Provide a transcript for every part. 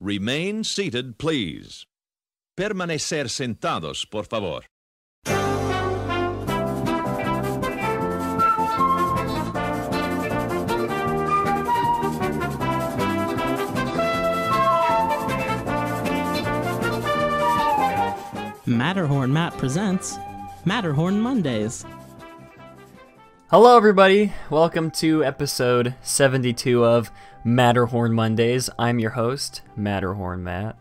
Remain seated, please. Permanecer sentados, por favor. Matterhorn Matt presents Matterhorn Mondays. Hello everybody, welcome to episode 72 of Matterhorn Mondays. I'm your host, Matterhorn Matt.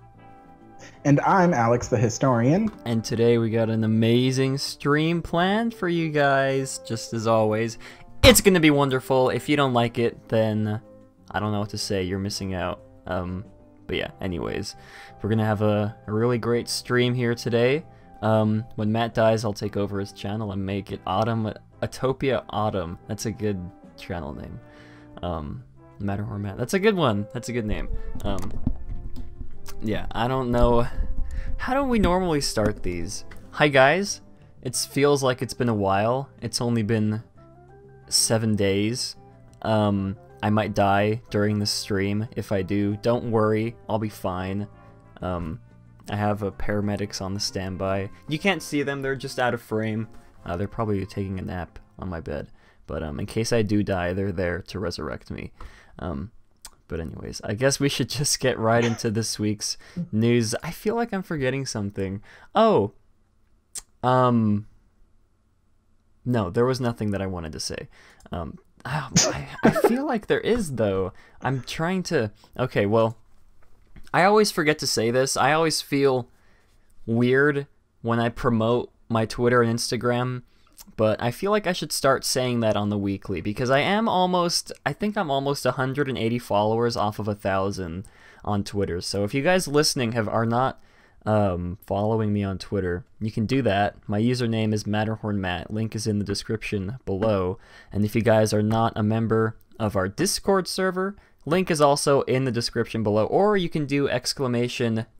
And I'm Alex the Historian. And today we got an amazing stream planned for you guys, just as always. It's gonna be wonderful. If you don't like it, then I don't know what to say, you're missing out. But yeah, anyways, we're gonna have a really great stream here today. When Matt dies, I'll take over his channel and make it Utopia Autumn. That's a good channel name. Matterhorn Matt. That's a good one. That's a good name. Yeah, I don't know. How do we normally start these? Hi guys. It feels like it's been a while. It's only been 7 days. I might die during the stream. If I do, don't worry. I'll be fine. I have paramedics on the standby. You can't see them. They're just out of frame. They're probably taking a nap on my bed. But in case I do die, they're there to resurrect me. But anyways, I guess we should just get right into this week's news. I feel like I'm forgetting something. Oh. No, there was nothing that I wanted to say. I feel like there is, though. I'm trying to... Okay, well, I always forget to say this. I always feel weird when I promote my Twitter and Instagram, but I feel like I should start saying that on the weekly, because I think I'm almost 180 followers off of 1,000 on Twitter. So if you guys listening are not following me on Twitter, you can do that. My username is MatterhornMatt. Link is in the description below. And if you guys are not a member of our Discord server, link is also in the description below, or you can do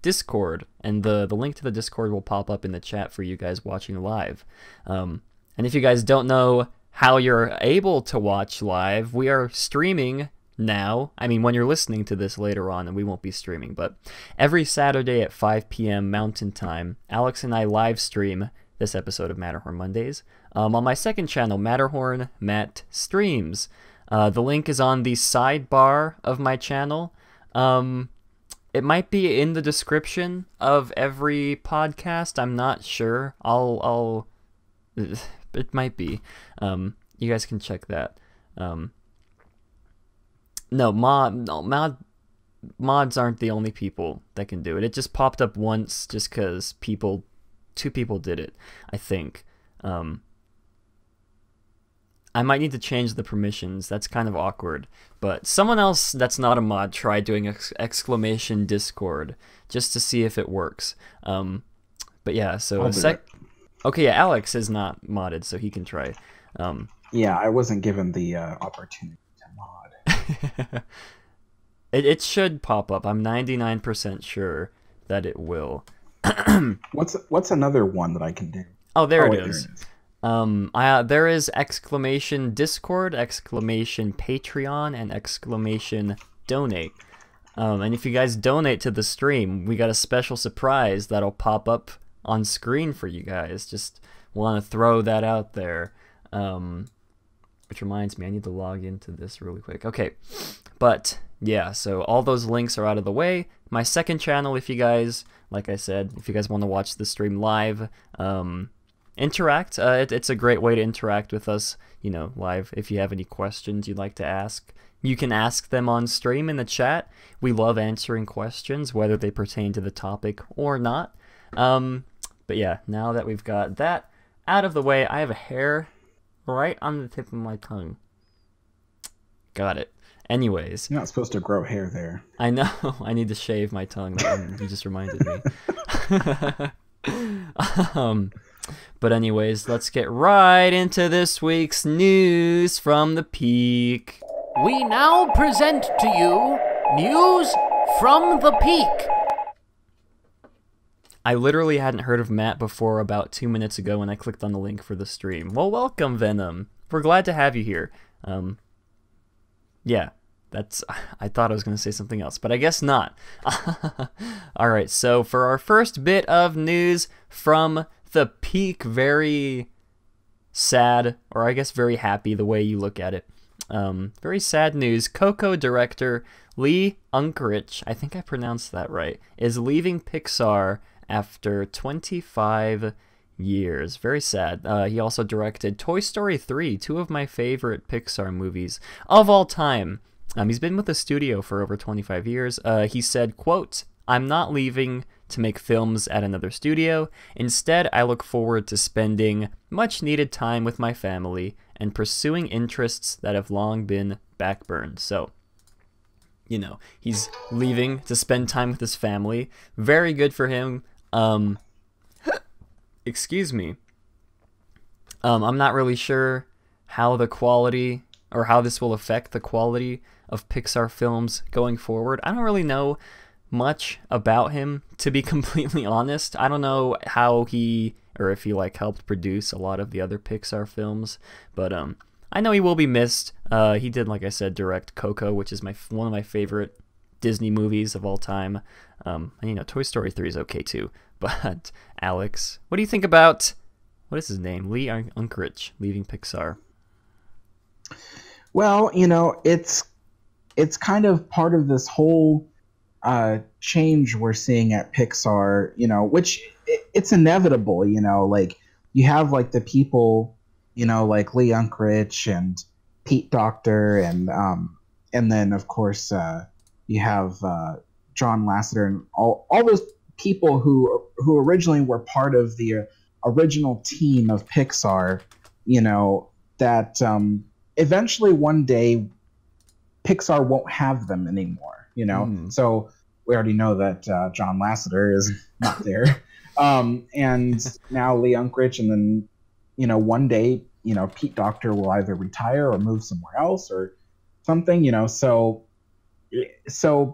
!Discord, and the link to the Discord will pop up in the chat for you guys watching live. And if you guys don't know how you're able to watch live, we are streaming now. I mean, when you're listening to this later on, and we won't be streaming, but every Saturday at 5 p.m. Mountain Time, Alex and I live stream this episode of Matterhorn Mondays on my second channel, Matterhorn Matt Streams. The link is on the sidebar of my channel. It might be in the description of every podcast. I'm not sure. It might be. You guys can check that. Mods aren't the only people that can do it. It just popped up once just because two people did it, I think. I might need to change the permissions. That's kind of awkward. But someone else that's not a mod tried doing !Discord just to see if it works. But yeah, so okay, yeah, Alex is not modded, so he can try. Yeah, I wasn't given the opportunity to mod. It should pop up. I'm 99% sure that it will. What's another one that I can do? Oh, there it is. There is !Discord, !Patreon, and !Donate. And if you guys donate to the stream, we got a special surprise that'll pop up on screen for you guys. Just want to throw that out there. Which reminds me, I need to log into this really quick. Okay, but yeah, so all those links are out of the way. My second channel, if you guys, like I said, if you guys want to watch the stream live, interact. It's a great way to interact with us, live. If you have any questions you'd like to ask, you can ask them on stream in the chat. We love answering questions, whether they pertain to the topic or not. But yeah, now that we've got that out of the way, I have a hair right on the tip of my tongue. Got it. Anyways. You're not supposed to grow hair there. I know. I need to shave my tongue. You just reminded me. But anyways, let's get right into this week's news from the Peak. We now present to you news from the Peak. I literally hadn't heard of Matt before about 2 minutes ago when I clicked on the link for the stream. Well, welcome, Venom. We're glad to have you here. Yeah. I thought I was going to say something else, but I guess not. All right, so for our first bit of news from the peak, very sad, or I guess very happy the way you look at it. Very sad news. Coco director Lee Unkrich, I think I pronounced that right, is leaving Pixar after 25 years. Very sad. He also directed Toy Story 3, two of my favorite Pixar movies of all time. He's been with the studio for over 25 years. He said, quote, "I'm not leaving to make films at another studio. Instead, I look forward to spending much needed time with my family and pursuing interests that have long been backburned." So, you know, he's leaving to spend time with his family. Very good for him. Excuse me. I'm not really sure how the quality or how this will affect the quality of Pixar films going forward. I don't really know much about him, to be completely honest. I don't know how he, or if he like helped produce a lot of the other Pixar films, but I know he will be missed. He did, like I said, direct Coco, which is one of my favorite Disney movies of all time. And you know, Toy Story 3 is okay too. But Alex, what do you think about, what is his name? Lee Unkrich leaving Pixar. Well, you know, it's kind of part of this whole change we're seeing at Pixar, you know, which it's inevitable, you know, like you have like the people, you know, like Lee Unkrich and Pete Docter and then of course you have John Lasseter and all those people who originally were part of the original team of Pixar, you know, that eventually one day Pixar won't have them anymore, you know. So we already know that John Lasseter is not there, and now Lee Unkrich, and then, you know, one day, you know, Pete Docter will either retire or move somewhere else or something, you know. So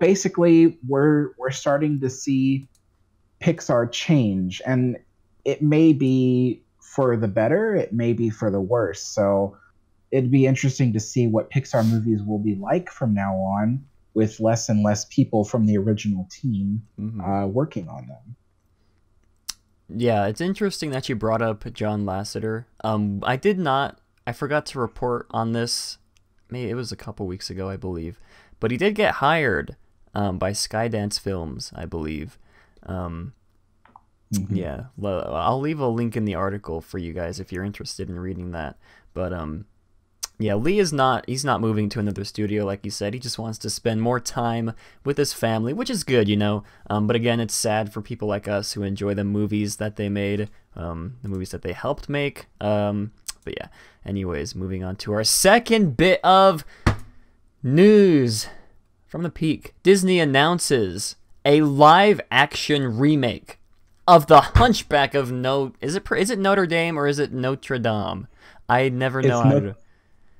basically, we're starting to see Pixar change, and it may be for the better, it may be for the worse. So it'd be interesting to see what Pixar movies will be like from now on, with less and less people from the original team working on them. Yeah, it's interesting that you brought up John Lasseter. I forgot to report on this. Maybe it was a couple weeks ago, I believe. But he did get hired by Skydance Films, I believe. Yeah, I'll leave a link in the article for you guys if you're interested in reading that. But yeah, Lee he's not moving to another studio, like you said. He just wants to spend more time with his family, which is good, you know. But again, it's sad for people like us who enjoy the movies that they made, the movies that they helped make. But yeah, anyways, moving on to our second bit of news from the peak. Disney announces a live-action remake of The Hunchback of Is it Notre Dame or is it Notre Dame? I never know how to...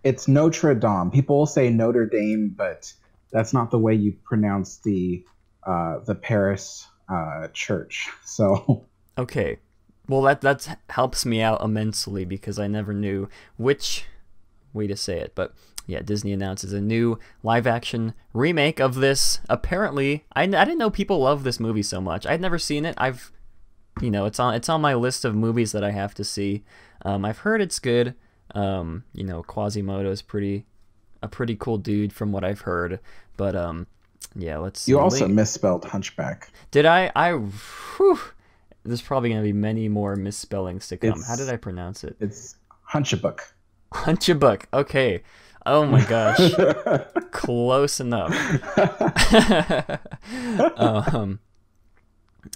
It's Notre Dame. People say Notre Dame, but that's not the way you pronounce the Paris church. So okay, well that helps me out immensely because I never knew which way to say it. But yeah, Disney announces a new live-action remake of this. Apparently, I didn't know people love this movie so much. I'd never seen it. It's on my list of movies that I have to see. I've heard it's good. You know, Quasimodo is a pretty cool dude from what I've heard. But yeah, let's see. You also misspelled Hunchback. Did I? There's probably going to be many more misspellings to come. How did I pronounce it? It's Hunchabook. Hunchabook. Okay. Oh my gosh. Close enough.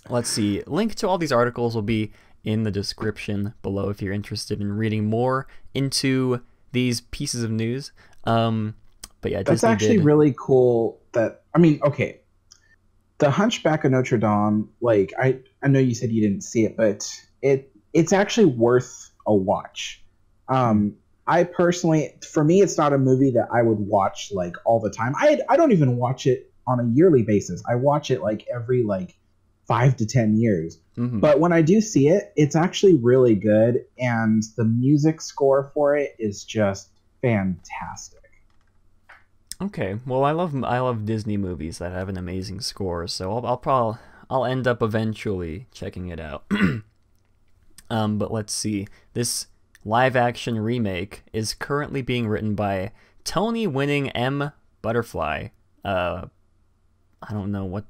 Let's see. Link to all these articles will be in the description below if you're interested in reading more into these pieces of news. But yeah, that's actually really cool. Okay, The Hunchback of Notre Dame. Like, I know you said you didn't see it, but it's actually worth a watch. I personally, for me, it's not a movie that I would watch like all the time. I don't even watch it on a yearly basis. I watch it like every 5 to 10 years. But when I do see it, it's actually really good, and the music score for it is just fantastic. Okay, well, I love Disney movies that have an amazing score, so I'll end up eventually checking it out. But let's see. This live action remake is currently being written by Tony-winning M. Butterfly. I don't know what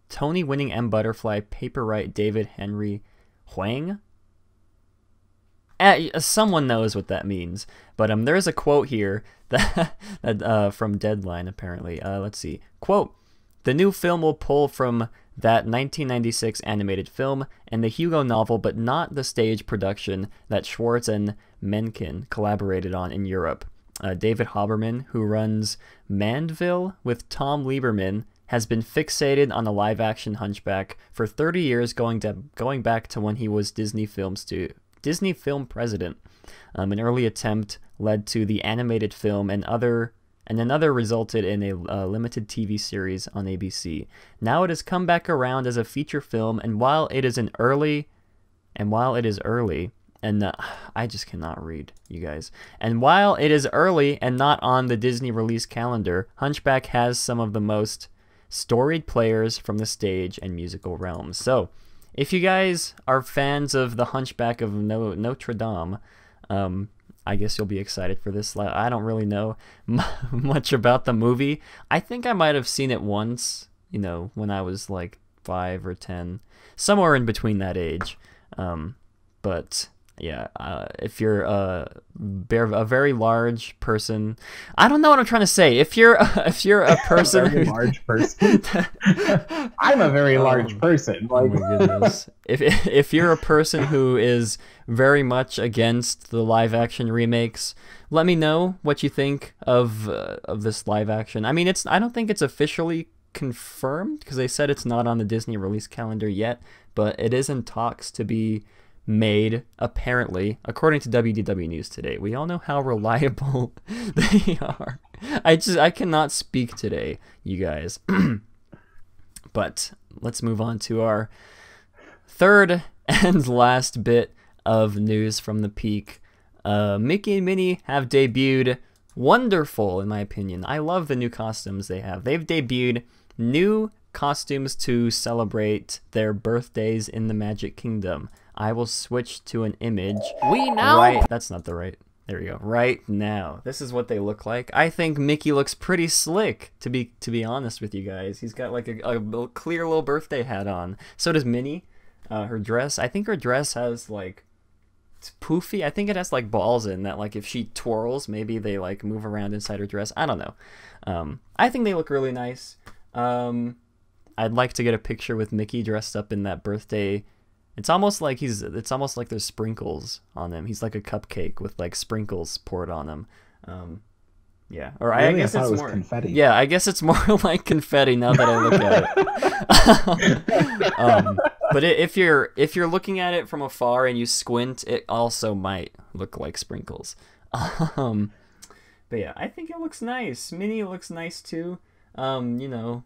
Tony-winning M. Butterfly, Paperwright David Henry Huang. Someone knows what that means, but there's a quote here that from Deadline apparently. Let's see. Quote: "The new film will pull from that 1996 animated film and the Hugo novel, but not the stage production that Schwartz and Menken collaborated on in Europe. David Haberman, who runs Mandeville with Tom Lieberman, has been fixated on the live-action Hunchback for 30 years, going back to when he was Disney Film president. An early attempt led to the animated film, and another resulted in a limited TV series on ABC. Now it has come back around as a feature film, and while it is early, and I just cannot read, you guys. And while it is early and not on the Disney release calendar, Hunchback has some of the most storied players from the stage and musical realms." So, if you guys are fans of the Hunchback of Notre Dame, I guess you'll be excited for this. I don't really know much about the movie. I think I might have seen it once, when I was like 5 or 10, somewhere in between that age. But yeah, if you're a very large person, I don't know what I'm trying to say. If you're a person, a very large person, I'm a very large person. Oh my goodness! If you're a person who is very much against the live action remakes, let me know what you think of this live action. I mean, I don't think it's officially confirmed because they said it's not on the Disney release calendar yet, but it is in talks to be made, apparently, according to WDW News Today. We all know how reliable they are. I cannot speak today, you guys. But let's move on to our third and last bit of news from the peak. Mickey and Minnie have debuted. Wonderful, in my opinion. I love the new costumes they have. They've debuted new costumes to celebrate their birthdays in the Magic Kingdom. I will switch to an image. That's not the right. There we go. Right now. This is what they look like. I think Mickey looks pretty slick, to be honest with you guys. He's got like a clear little birthday hat on. So does Minnie. Her dress. I think her dress has like, it's poofy. I think it has like balls in that, like if she twirls, maybe they like move around inside her dress. I don't know. I think they look really nice. I'd like to get a picture with Mickey dressed up in that birthday. It's almost like there's sprinkles on him. He's like a cupcake with like sprinkles poured on him. Yeah. Or really? I guess it's more confetti. Yeah, I guess it's more like confetti now that I look at it. But if you're looking at it from afar and you squint, it also might look like sprinkles. But yeah, I think it looks nice. Minnie looks nice too. You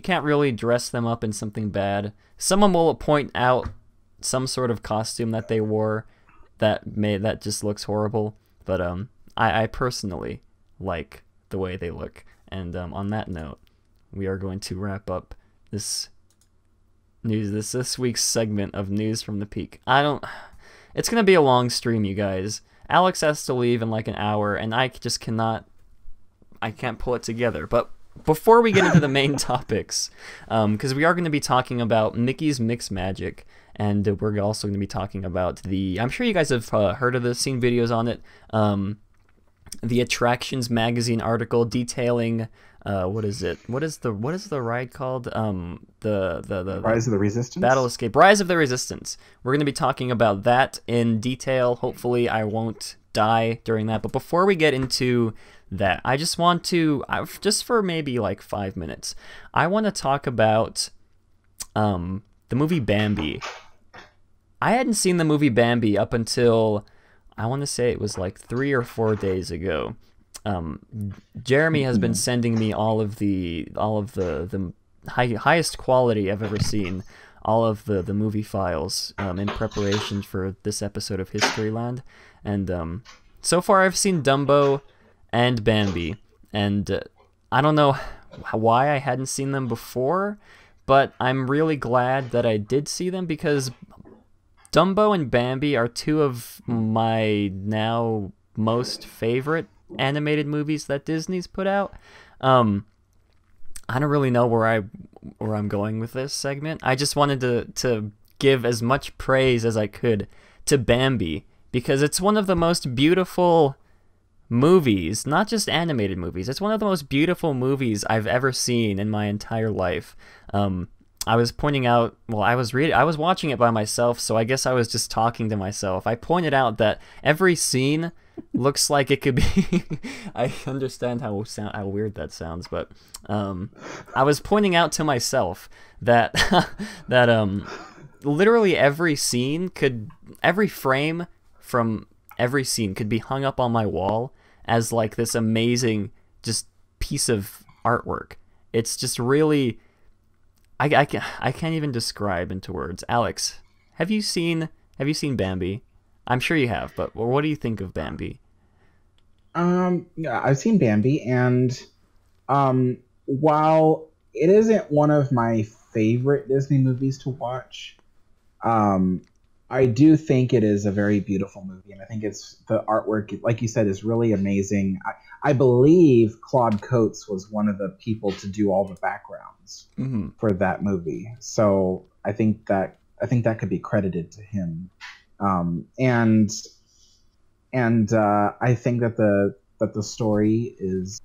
can't really dress them up in something bad. Someone will point out some sort of costume that they wore that just looks horrible, but I personally like the way they look. And on that note, we are going to wrap up this week's segment of news from the peak. It's gonna be a long stream, you guys. Alex has to leave in like an hour, and I can't pull it together. But before we get into the main topics, because we are going to be talking about Mickey's Mixed Magic, and we're also going to be talking about I'm sure you guys have heard of this, seen videos on it, the Attractions Magazine article detailing, what is it? What is the ride called? The Rise of the Resistance? Battle Escape. Rise of the Resistance. We're going to be talking about that in detail. Hopefully I won't die during that. But before we get into that, I just want to, just for maybe like 5 minutes, I want to talk about the movie Bambi. I hadn't seen the movie Bambi up until, I want to say it was like 3 or 4 days ago. Jeremy has been sending me all of the highest quality I've ever seen, all of the movie files in preparation for this episode of Historyland. And so far I've seen Dumbo and Bambi, and I don't know why I hadn't seen them before, but I'm really glad that I did see them because Dumbo and Bambi are two of my now most favorite animated movies that Disney's put out. I don't really know where I'm going with this segment. I just wanted to give as much praise as I could to Bambi because it's one of the most beautiful movies, not just animated movies. It's one of the most beautiful movies I've ever seen in my entire life. I was pointing out, well, I was watching it by myself, so I guess I was just talking to myself. I pointed out that every scene looks like it could be. I understand how weird that sounds, but I was pointing out to myself that literally every frame from every scene could be hung up on my wall as like this amazing just piece of artwork. It's just really. I can't even describe into words. Alex, have you seen Bambi? I'm sure you have, but what do you think of Bambi? Yeah, I've seen Bambi, and while it isn't one of my favorite Disney movies to watch, I do think it is a very beautiful movie, and I think it's the artwork, like you said, is really amazing. I believe Claude Coates was one of the people to do all the backgrounds for that movie, so I think that could be credited to him. And I think that the story is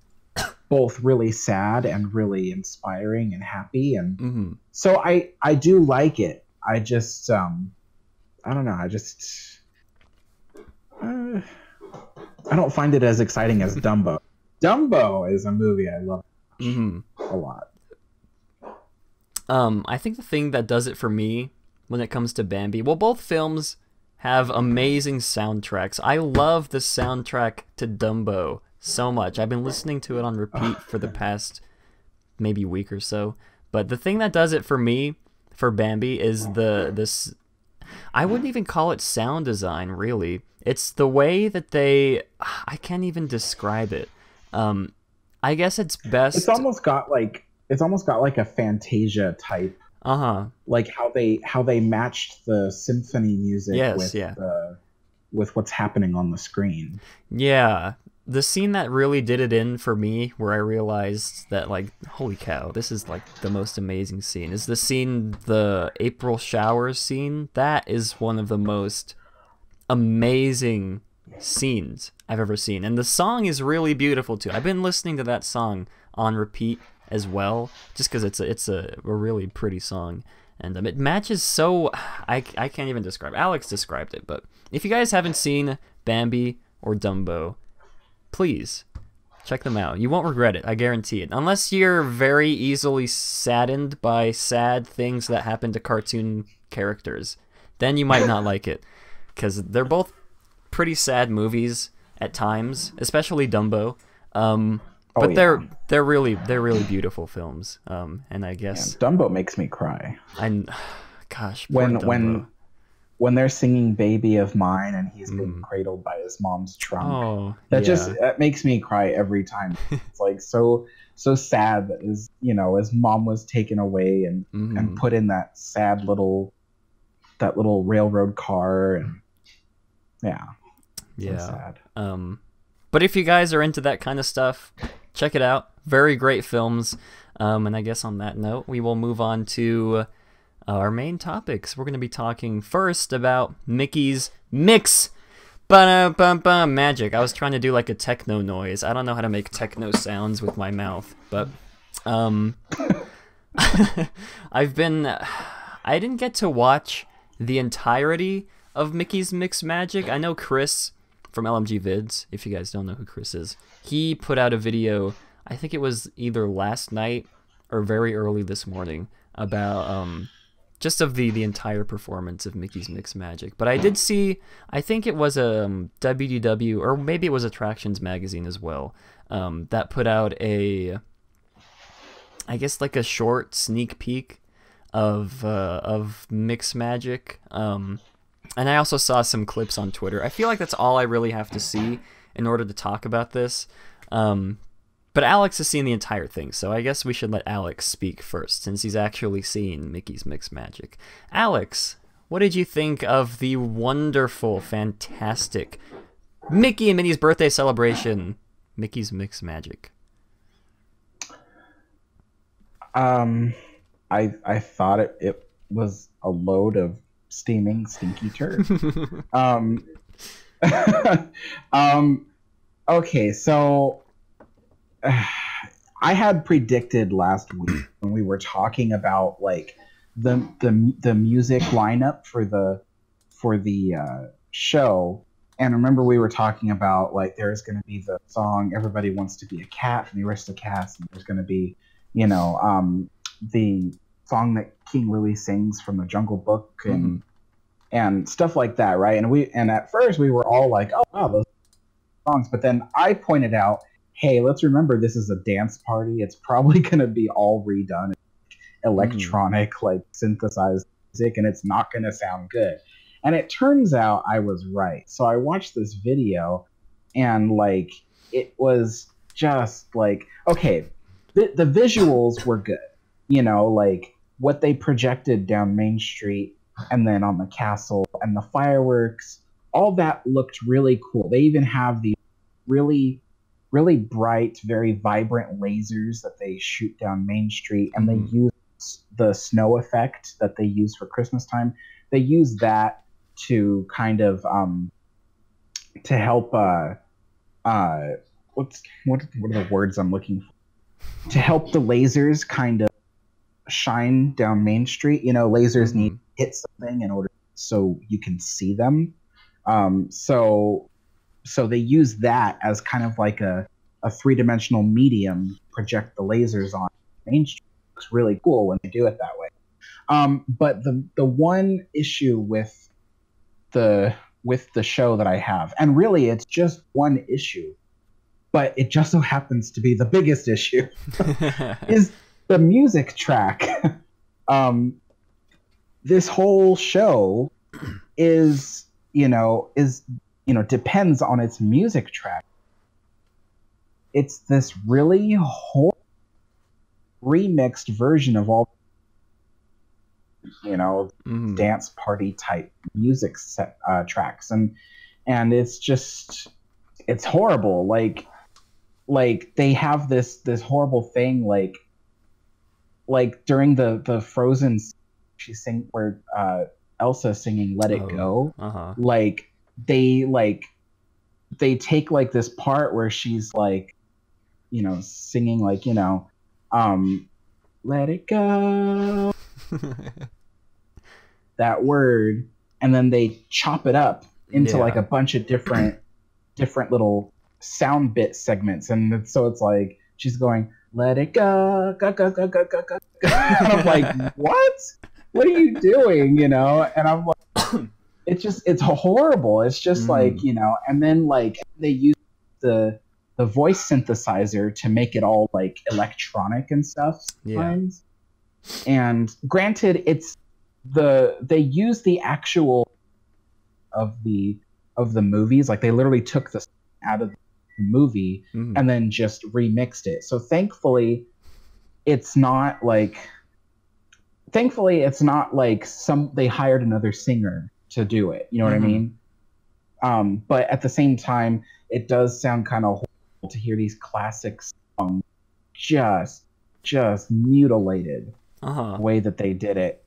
both really sad and really inspiring and happy, and so I do like it. I just I don't know. I don't find it as exciting as Dumbo. Dumbo is a movie I love a lot. I think the thing that does it for me when it comes to Bambi, well, both films have amazing soundtracks. I love the soundtrack to Dumbo so much. I've been listening to it on repeat for the past maybe week or so. But the thing that does it for me, for Bambi, is this. I wouldn't even call it sound design, really. It's the way that I can't even describe it. I guess it's best. It's almost got like a Fantasia type. Like how they matched the symphony music with what's happening on the screen. Yeah. The scene that really did it in for me, where I realized that, like, holy cow, this is, like, the most amazing scene, is the April showers scene. That is one of the most amazing scenes I've ever seen. And the song is really beautiful, too. I've been listening to that song on repeat as well, just because it's a really pretty song. And it matches so... I can't even describe it. Alex described it, but if you guys haven't seen Bambi or Dumbo, please check them out. You won't regret it, I guarantee it. Unless you're very easily saddened by sad things that happen to cartoon characters, then you might not like it, because they're both pretty sad movies at times, especially Dumbo. But they're really beautiful films. And I guess Dumbo makes me cry. Gosh, when they're singing "Baby of Mine" and he's being cradled by his mom's trunk, that makes me cry every time. It's like so sad that his mom was taken away and put in that sad little railroad car, and so sad. But if you guys are into that kind of stuff, check it out. Very great films. And I guess on that note, we will move on to our main topics. We're going to be talking first about Mickey's Mix Magic. I was trying to do like a techno noise. I don't know how to make techno sounds with my mouth, but I didn't get to watch the entirety of Mickey's Mix Magic. I know Chris from LMG Vids, if you guys don't know who Chris is, he put out a video, I think it was either last night or very early this morning, about just of the entire performance of Mickey's Mix Magic. But I did see, I think it was a WDW, or maybe it was Attractions Magazine as well, that put out I guess like a short sneak peek of Mix Magic. And I also saw some clips on Twitter. I feel like that's all I really have to see in order to talk about this. But But Alex has seen the entire thing, so I guess we should let Alex speak first, since he's actually seen Mickey's Mixed Magic. Alex, what did you think of the wonderful, fantastic Mickey and Minnie's birthday celebration, Mickey's Mixed Magic? I thought it was a load of steaming, stinky turd. Okay, so I had predicted last week when we were talking about like the music lineup for the show, and remember we were talking about like there's going to be the song "Everybody Wants to Be a Cat" from the Aristocats, and there's going to be the song that King Louie sings from the Jungle Book and stuff like that, right? And at first we were all like, oh wow, those songs, but then I pointed out, hey, let's remember this is a dance party. It's probably going to be all redone, electronic, like synthesized music, and it's not going to sound good. And it turns out I was right. So I watched this video, and like it was just like, okay, the visuals were good, like what they projected down Main Street and then on the castle and the fireworks, all that looked really cool. They even have these really, really bright, very vibrant lasers that they shoot down Main Street, and they use the snow effect that they use for Christmas time. They use that to kind of to help what are the words I'm looking for? To help the lasers kind of shine down Main Street. Lasers need to hit something in order so you can see them. So they use that as kind of like a three-dimensional medium, project the lasers on Main Street. It's really cool when they do it that way. But the one issue with the show that I have, and really it's just one issue, but it just so happens to be the biggest issue, is the music track. This whole show is depends on its music track. It's this really remixed version of all dance party type music tracks, and it's horrible. Like they have this horrible thing like during the Frozen, where Elsa singing "Let It Go." Like they take like this part where she's like singing like "Let it go," that word, and then they chop it up into like a bunch of different little sound bit segments, and so it's like she's going "Let it go, go go go go go go." And I'm like, what are you doing? And I'm like, it's horrible. It's just like and then like they use the voice synthesizer to make it all like electronic and stuff sometimes. And granted, they use the actual of the movies, like they literally took the out of the movie and then just remixed it. So thankfully it's not like they hired another singer to do it, you know what I mean? But at the same time, it does sound kind of horrible to hear these classic songs just mutilated the way that they did it.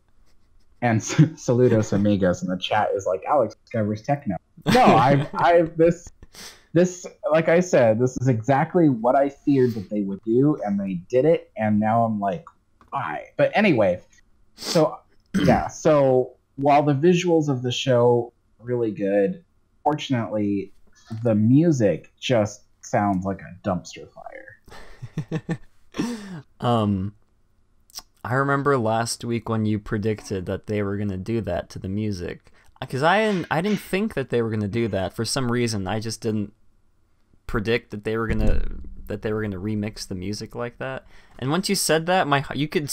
And Saludos Amigos in the chat is like, Alex discovers techno. No, I've this, like I said, this is exactly what I feared that they would do, and they did it, and now I'm like, why? But anyway, so while the visuals of the show are really good, fortunately, the music just sounds like a dumpster fire. I remember last week when you predicted that they were going to do that to the music, because I didn't think that they were going to do that. For some reason, I just didn't predict that they were going to remix the music like that. And once you said that, you could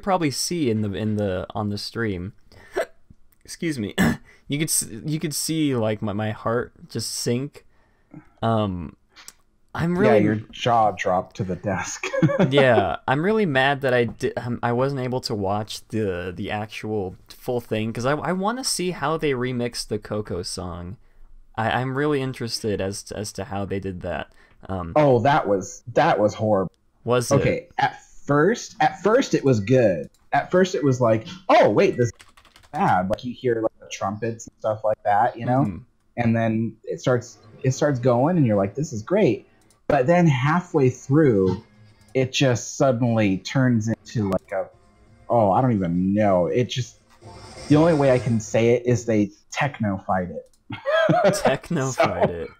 probably see on the stream. Excuse me. You could see like my heart just sink. I'm really your jaw dropped to the desk. yeah, I'm really mad that I wasn't able to watch the actual full thing because I want to see how they remixed the Coco song. I'm really interested as to how they did that. Oh, that was horrible. Was it? Okay, at first it was good. At first it was like, oh wait, this is bad. Like you hear like the trumpets and stuff like that, you know, and then it starts going, and you're like, this is great. But then halfway through, it just suddenly turns into like I don't even know. It just, the only way I can say it is they techno-fied it. Techno-fied it.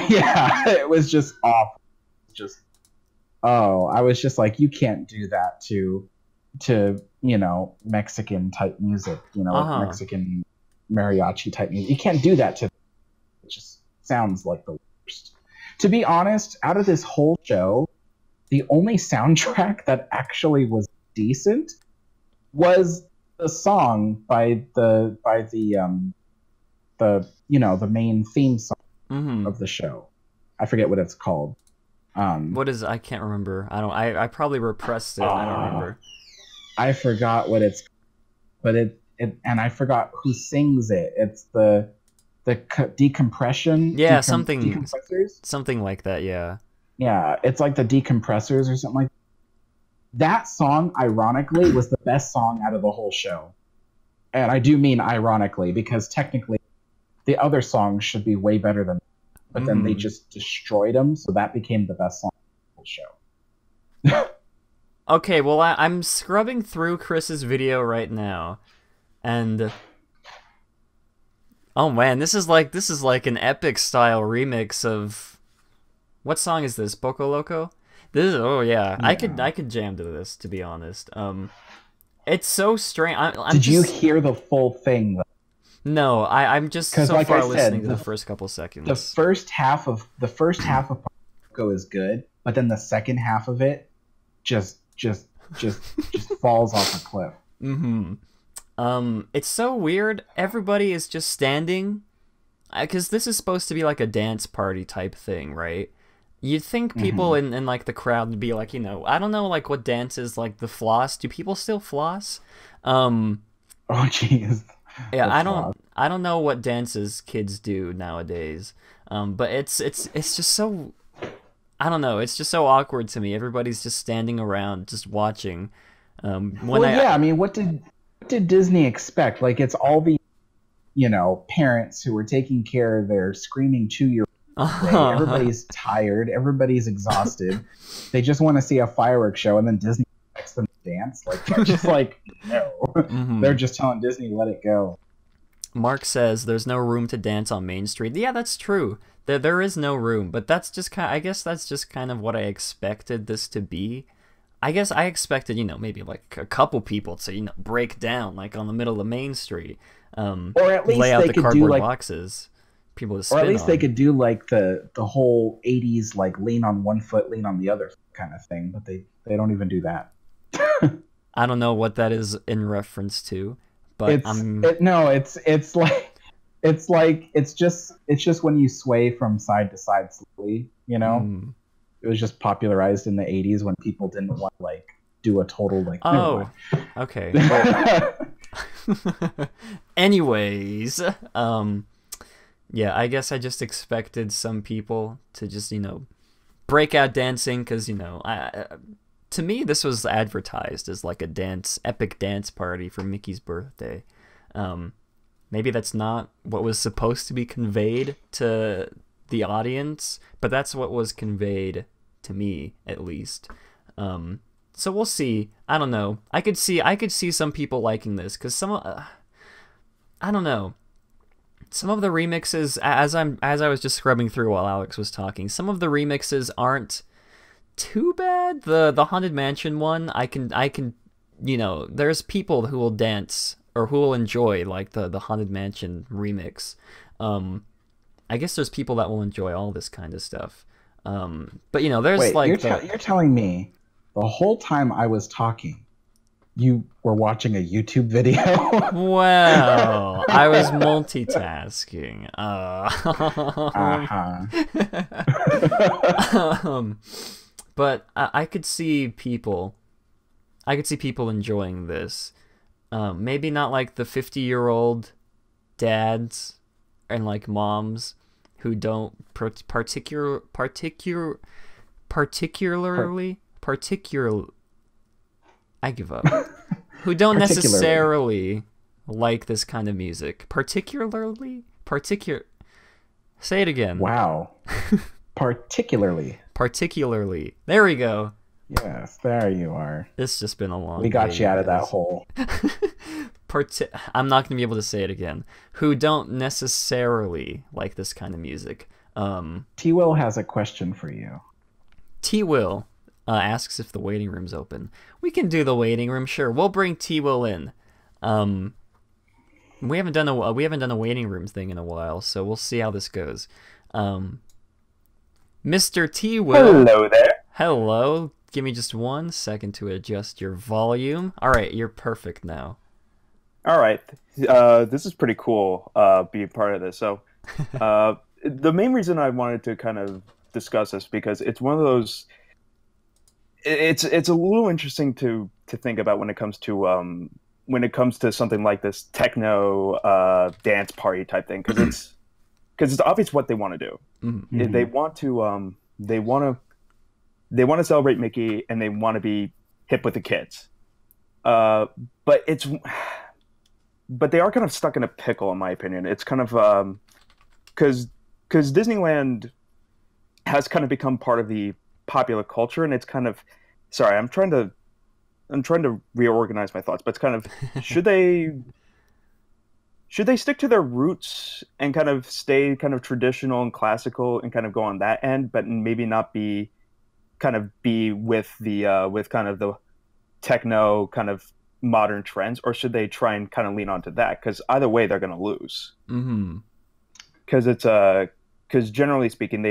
Yeah, it was just awful. Just, I was just like, you can't do that to you know, Mexican type music, you know, Mexican mariachi type music. You can't do that to. It just sounds like the worst. To be honest, out of this whole show, the only soundtrack that actually was decent was the song by the you know, the main theme song of the show. I forget what it's called. What is? I can't remember. I probably repressed it. I don't remember. I forgot what it's, but it and I forgot who sings it. It's the decompression. Yeah, decompressors. Something like that. Yeah. Yeah, it's like the decompressors or something like that. That song, ironically, was the best song out of the whole show. And I do mean ironically, because technically the other songs should be way better than that. But then they just destroyed them, so that became the best song of the whole show. Okay, well, I'm scrubbing through Chris's video right now, and oh man, this is like an epic style remix of what song is this? Poco Loco? This is, oh yeah. I could jam to this, to be honest. It's so strange. Did you hear the full thing though? No, I'm just so like far I said, listening to the first couple seconds. The first half of Poco is good, but then the second half of it just falls off a cliff. It's so weird. Everybody is just standing, because this is supposed to be like a dance party type thing, right? You'd think people in like the crowd would be like, you know, I don't know, like what dances, like the floss. Do people still floss? Oh jeez. Yeah, I don't know what dances kids do nowadays. But it's just so, I don't know, it's just so awkward to me. Everybody's just standing around, just watching. I mean, what did Disney expect? Like, it's all the, you know, parents who are taking care of their screaming 2-year-old. Everybody's tired. Everybody's exhausted. They just want to see a fireworks show, and then Disney expects them to dance. Like, they're just like, no. They're just telling Disney, let it go. Mark says there's no room to dance on Main Street. Yeah, that's true. There is no room, but that's just I guess that's just kind of what I expected this to be. I guess I expected, you know, maybe like a couple people to, you know, break down like on the middle of Main Street, or at least lay out they the could cardboard do like boxes, people to spin or at least on. they could do like the whole 80s like lean on one foot, lean on the other kind of thing, but they don't even do that. I don't know what that is in reference to, but it's just when you sway from side to side slowly, you know. It was just popularized in the 80s when people didn't want to like do a total like. Oh, okay. Anyways, yeah, I guess I just expected some people to just, you know, break out dancing because, you know, to me this was advertised as like a epic dance party for Mickey's birthday. Maybe that's not what was supposed to be conveyed to the audience, but that's what was conveyed to me, at least. So we'll see. I don't know. I could see some people liking this because I don't know. Some of the remixes, as I was just scrubbing through while Alex was talking, some of the remixes aren't too bad. The Haunted Mansion one, I can, you know, there's people who will dance or who will enjoy like the Haunted Mansion remix. I guess there's people that will enjoy all this kind of stuff. But you know, there's you're telling me the whole time I was talking, You were watching a YouTube video. Well, I was multitasking. But I could see people. I could see people enjoying this. Maybe not like the 50-year-old dads and like moms who don't particularly I give up. Who don't necessarily like this kind of music. Say it again. Wow. Particularly. There we go. Yes, there you are. It's just been a long We got day, you out of that guys. hole. I'm not going to be able to say it again. Who don't necessarily like this kind of music. T-Will has a question for you. T-Will asks if the waiting room's open. We can do the waiting room, sure. We'll bring T-Will in. We haven't done a waiting room thing in a while, so we'll see how this goes. Mr. T-Will. Hello there. Hello. Give me just 1 second to adjust your volume. All right, you're perfect now. All right. This is pretty cool, being part of this. So, the main reason I wanted to kind of discuss this because it's one of those. It's a little interesting to think about when it comes to something like this techno dance party type thing because it's obvious what they want to do. Mm-hmm. They want to celebrate Mickey and they want to be hip with the kids. But they are kind of stuck in a pickle, in my opinion. It's kind of because Disneyland has kind of become part of the popular culture, and it's kind of I'm trying to reorganize my thoughts, but it's kind of should they stick to their roots and kind of stay kind of traditional and classical and kind of go on that end, but maybe not be with the with kind of the techno kind of modern trends, or should they try and kind of lean onto that? Because either way, they're going to lose. Mm-hmm. Because generally speaking,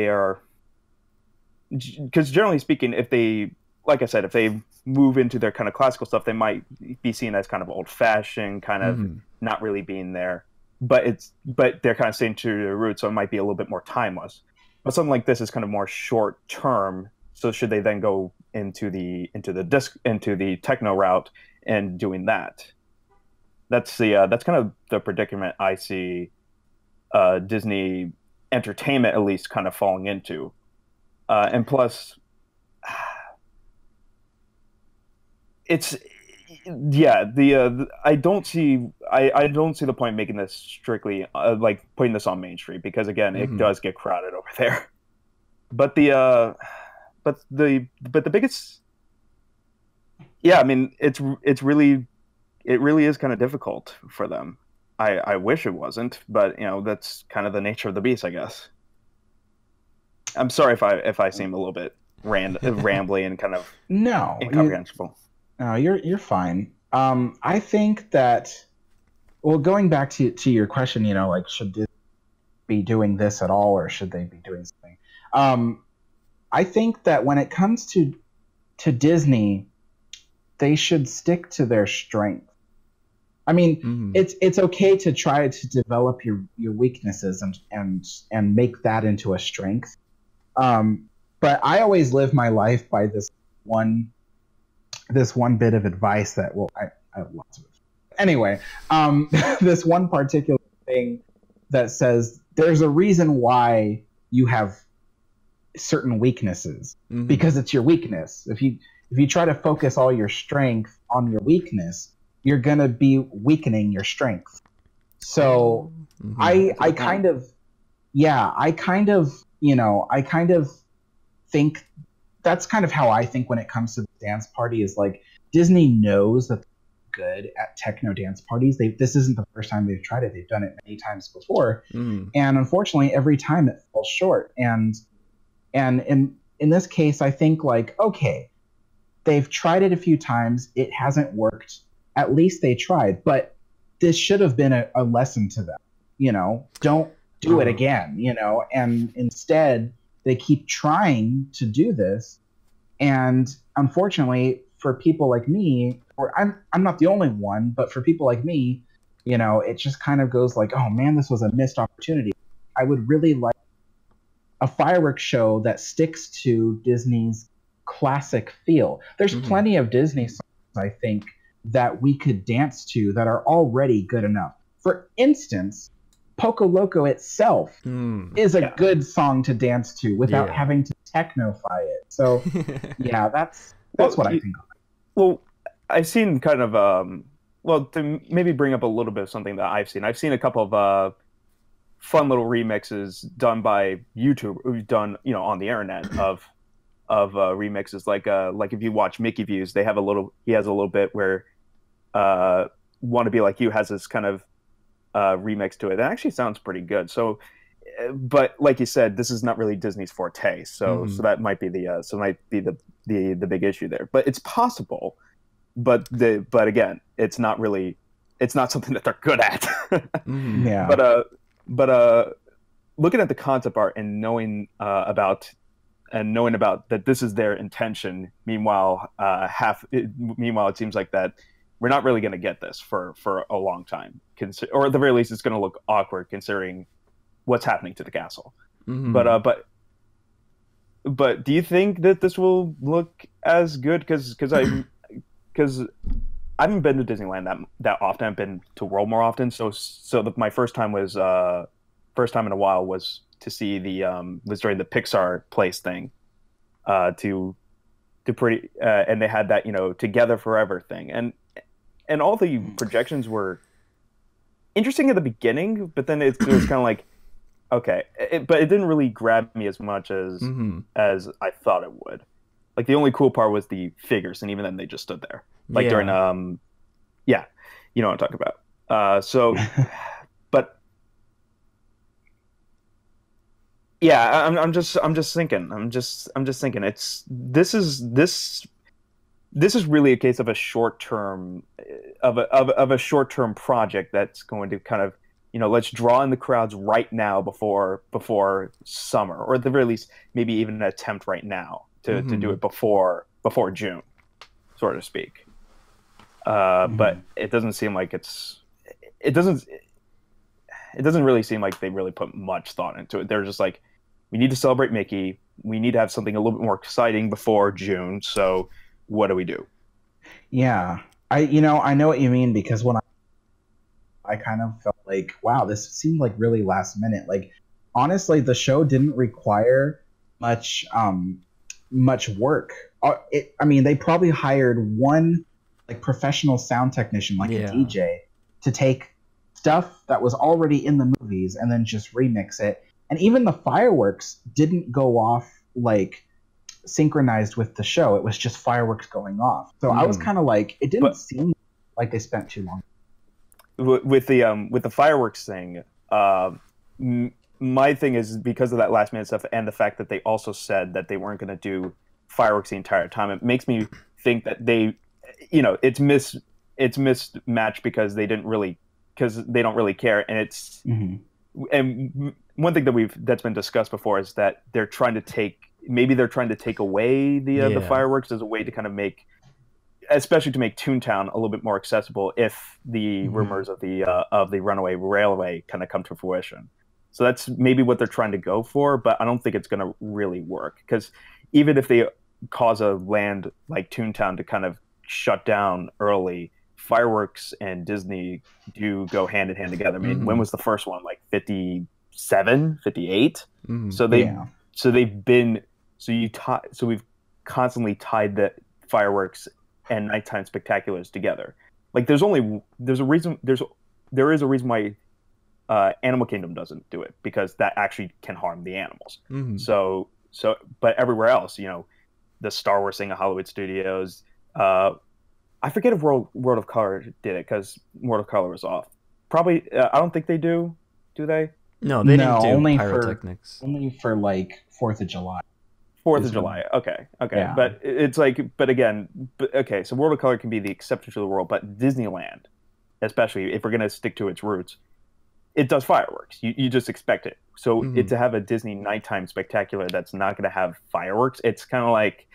if they, like I said, if they move into their kind of classical stuff, they might be seen as kind of old fashioned, kind of not really being there. But they're kind of staying to their roots, so it might be a little bit more timeless. But something like this is kind of more short term. So should they then go into the techno route and doing that? That's kind of the predicament I see Disney Entertainment at least kind of falling into, and plus, it's I don't see the point making this strictly like putting this on Main Street because again it does get crowded over there. But the biggest, I mean, it really is kind of difficult for them. I wish it wasn't, but that's kind of the nature of the beast, I guess. I'm sorry if I seem a little bit rambly and kind of incomprehensible. No, you're fine. I think that, well, going back to your question, like should Disney be doing this at all, or should they be doing something? I think that when it comes to Disney, they should stick to their strength. I mean, it's okay to try to develop your weaknesses and make that into a strength. But I always live my life by this one bit of advice that, well, I have lots of it. Anyway, this one particular thing that says there's a reason why you have certain weaknesses, because it's your weakness. If you try to focus all your strength on your weakness, you're gonna be weakening your strength. So I kind of think that's kind of how I think when it comes to the dance party is like Disney knows that they're good at techno dance parties. This isn't the first time they've tried it. They've done it many times before. And unfortunately every time it falls short. And in this case, I think like, okay, they've tried it a few times. It hasn't worked. At least they tried, but this should have been a lesson to them. Don't do it again, and instead they keep trying to do this. And unfortunately for people like me, or I'm not the only one, but for people like me, you know, it just kind of goes like, oh man, this was a missed opportunity. I would really like a fireworks show that sticks to Disney's classic feel. There's plenty of Disney songs, I think, that we could dance to that are already good enough. For instance, Poco Loco itself is a good song to dance to without having to technofy it. So, yeah, that's what I think of it. Well, I've seen kind of to maybe bring up a little bit of something that I've seen a couple of fun little remixes done by YouTube, who've done, you know, on the internet of remixes. Like if you watch Mickey Views, he has a little bit where Want to Be Like You has this kind of remix to it. That actually sounds pretty good. So, but like you said, this is not really Disney's forte. So that might be the big issue there. But it's possible. But again, it's not something that they're good at. Yeah. But looking at the concept art and knowing about that this is their intention. Meanwhile, it seems like that we're not really going to get this for a long time, or at the very least, it's going to look awkward considering what's happening to the castle. But do you think that this will look as good? Because I haven't been to Disneyland that often. I've been to World more often. So my first time in a while was to see was during the Pixar Place thing, and they had that, you know, Together Forever thing, and all the projections were interesting at the beginning, but then it was kind of like, okay, but it didn't really grab me as much as I thought it would. Like the only cool part was the figures, and even then they just stood there. Like during you know what I'm talking about. But yeah, I'm just thinking. This is really a case of a short term project that's going to kind of, you know, let's draw in the crowds right now before summer, or at the very least maybe even an attempt right now to do it before June, so to speak. But it doesn't seem like it doesn't really seem like they really put much thought into it. They're just like, we need to celebrate Mickey. We need to have something a little bit more exciting before June. So what do we do? Yeah, I know what you mean, because when I kind of felt like, wow, this seemed like really last minute. Like, honestly, the show didn't require much work. They probably hired one like professional sound technician, like a DJ, to take stuff that was already in the movies and then just remix it. And even the fireworks didn't go off like synchronized with the show. It was just fireworks going off. So I was kind of like, it didn't seem like they spent too long. With the fireworks thing, my thing is, because of that last minute stuff and the fact that they also said that they weren't going to do fireworks the entire time, it makes me think that they, you know, it's mismatched because they don't really care. And it's and one thing that's been discussed before is that they're trying to take away the fireworks as a way to kind of make, especially to make Toontown a little bit more accessible if the rumors of the runaway railway kind of come to fruition. So that's maybe what they're trying to go for, but I don't think it's going to really work, because even if they cause a land like Toontown to kind of shut down early, fireworks and Disney do go hand in hand together. I mean, when was the first one? Like 57, 58? So we've constantly tied the fireworks and nighttime spectaculars together. Like there is a reason why Animal Kingdom doesn't do it, because that actually can harm the animals. So but everywhere else, you know, the Star Wars thing at Hollywood Studios, I forget if World of Color did it, because World of Color was off. Probably, I don't think they do. Do they? No, they didn't do pyrotechnics. Only for like 4th of July. 4th of July. Okay. Yeah. But it's like, okay. So World of Color can be the exception to the rule, but Disneyland, especially if we're going to stick to its roots, it does fireworks. You just expect it. So to have a Disney nighttime spectacular that's not going to have fireworks, it's kind of like,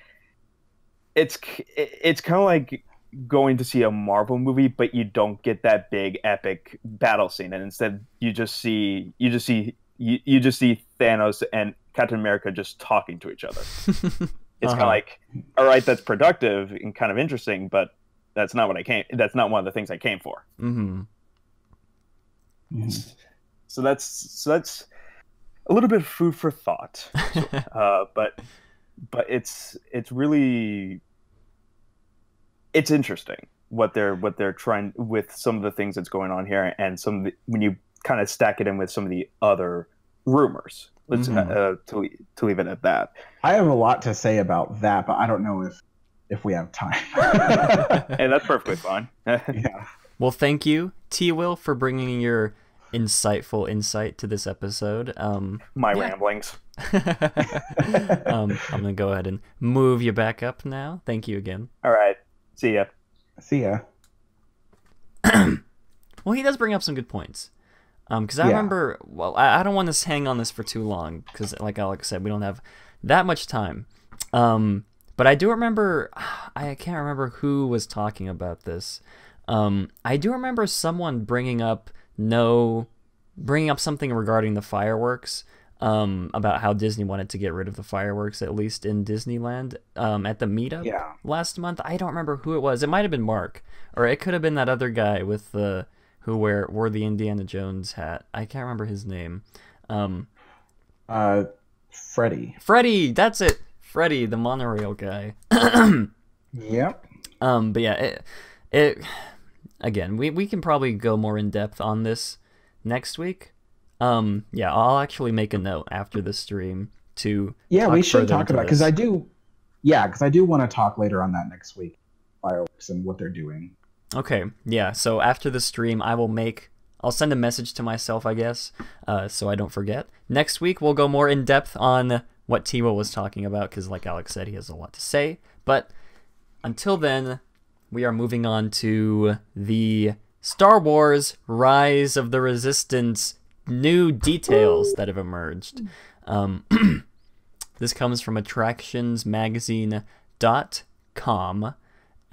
it's kind of like going to see a Marvel movie, but you don't get that big epic battle scene, and instead you just see Thanos and Captain America just talking to each other. It's kind of like, all right, that's productive and kind of interesting, but that's not one of the things I came for. Mm-hmm. So that's a little bit of food for thought. But it's really, it's interesting what they're trying with some of the things that's going on here, and when you kind of stack it in with some of the other rumors. Let's to leave it at that. I have a lot to say about that, but I don't know if we have time. Hey, that's perfectly fine. Yeah. Well, thank you, T-Will, for bringing your insightful insight to this episode. My ramblings. I'm gonna go ahead and move you back up now. Thank you again. All right. See ya. See ya. Well, he does bring up some good points. Because I remember, well, I don't want to hang on this for too long, because like Alex said, we don't have that much time. But I do remember, I can't remember who was talking about this. I do remember someone bringing up something regarding the fireworks, about how Disney wanted to get rid of the fireworks, at least in Disneyland, at the meetup last month. I don't remember who it was. It might have been Mark, or it could have been that other guy with the... who wore the Indiana Jones hat. I can't remember his name. Freddie. Freddie, that's it. Freddie, the monorail guy. Yep. But yeah, it again, we can probably go more in depth on this next week. Yeah, I'll actually make a note after the stream to we should talk about, because I do want to talk later on that next week, fireworks and what they're doing. Okay, yeah, so after the stream, I'll send a message to myself, I guess, so I don't forget. Next week, we'll go more in-depth on what T-Will was talking about, because like Alex said, he has a lot to say. But until then, we are moving on to the Star Wars Rise of the Resistance new details that have emerged. This comes from attractionsmagazine.com.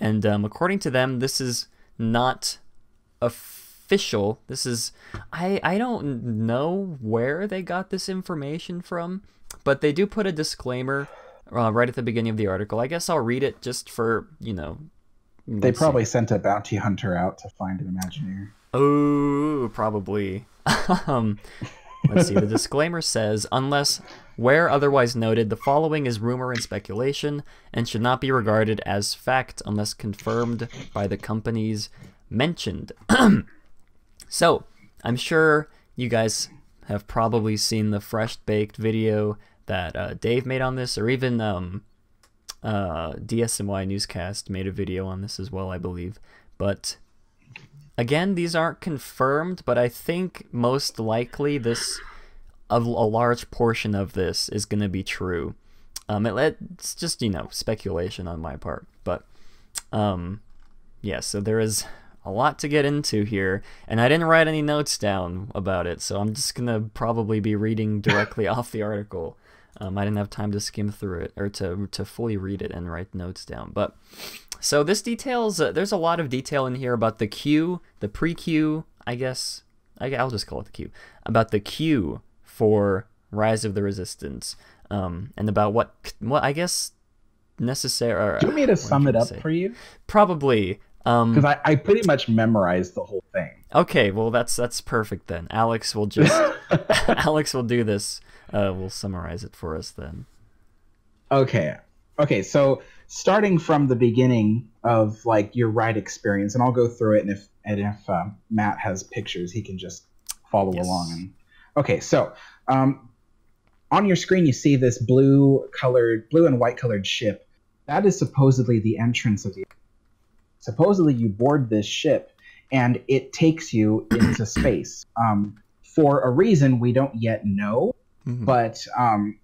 And according to them, this is not official. This is... I don't know where they got this information from, but they do put a disclaimer right at the beginning of the article. I guess I'll read it just for, They probably sent a bounty hunter out to find an Imagineer. Oh, probably. Let's see. The disclaimer says, unless where otherwise noted, the following is rumor and speculation and should not be regarded as fact unless confirmed by the companies mentioned. So, I'm sure you guys have probably seen the fresh-baked video that Dave made on this, or even DSMY Newscast made a video on this as well, I believe. But... again, these aren't confirmed, but I think most likely a large portion of this is going to be true. It's just, speculation on my part. But, yeah, so there is a lot to get into here, and I didn't write any notes down about it, so I'm just going to probably be reading directly off the article. I didn't have time to skim through it, or to fully read it and write notes down, but... so this details, there's a lot of detail in here about the queue, the pre-queue, I guess. I'll just call it the queue. About the queue for Rise of the Resistance, and about what I guess necessary. Do you want me to sum it up for you? Probably. Because I pretty much memorized the whole thing. Okay, well that's perfect then. Alex will do this. We'll summarize it for us then. Okay, so starting from the beginning of your ride experience, and I'll go through it, and if Matt has pictures, he can just follow along. Okay, so on your screen you see this blue and white colored ship. That is supposedly the entrance of the... supposedly you board this ship and it takes you into space. For a reason we don't yet know, but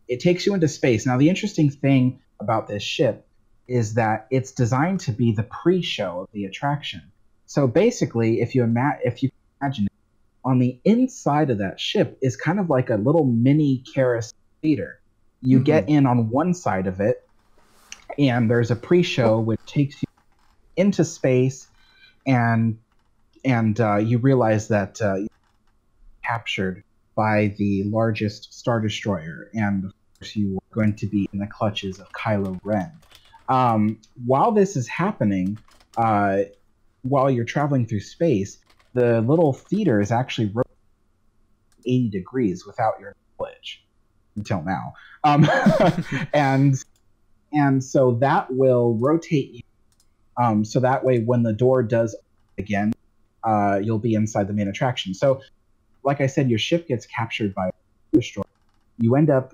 it takes you into space. Now the interesting thing about this ship is that it's designed to be the pre-show of the attraction. So basically, if you imagine it, on the inside of that ship is kind of like a little mini carousel theater. You get in on one side of it, And there's a pre-show which takes you into space, and you realize that you're captured by the largest Star Destroyer, and of course you are going to be in the clutches of Kylo Ren. While this is happening, while you're traveling through space, the little theater is actually rotating 80 degrees without your knowledge until now. And so that will rotate you. So that way, when the door does open again, you'll be inside the main attraction. So, like I said, your ship gets captured by a destroyer. You end up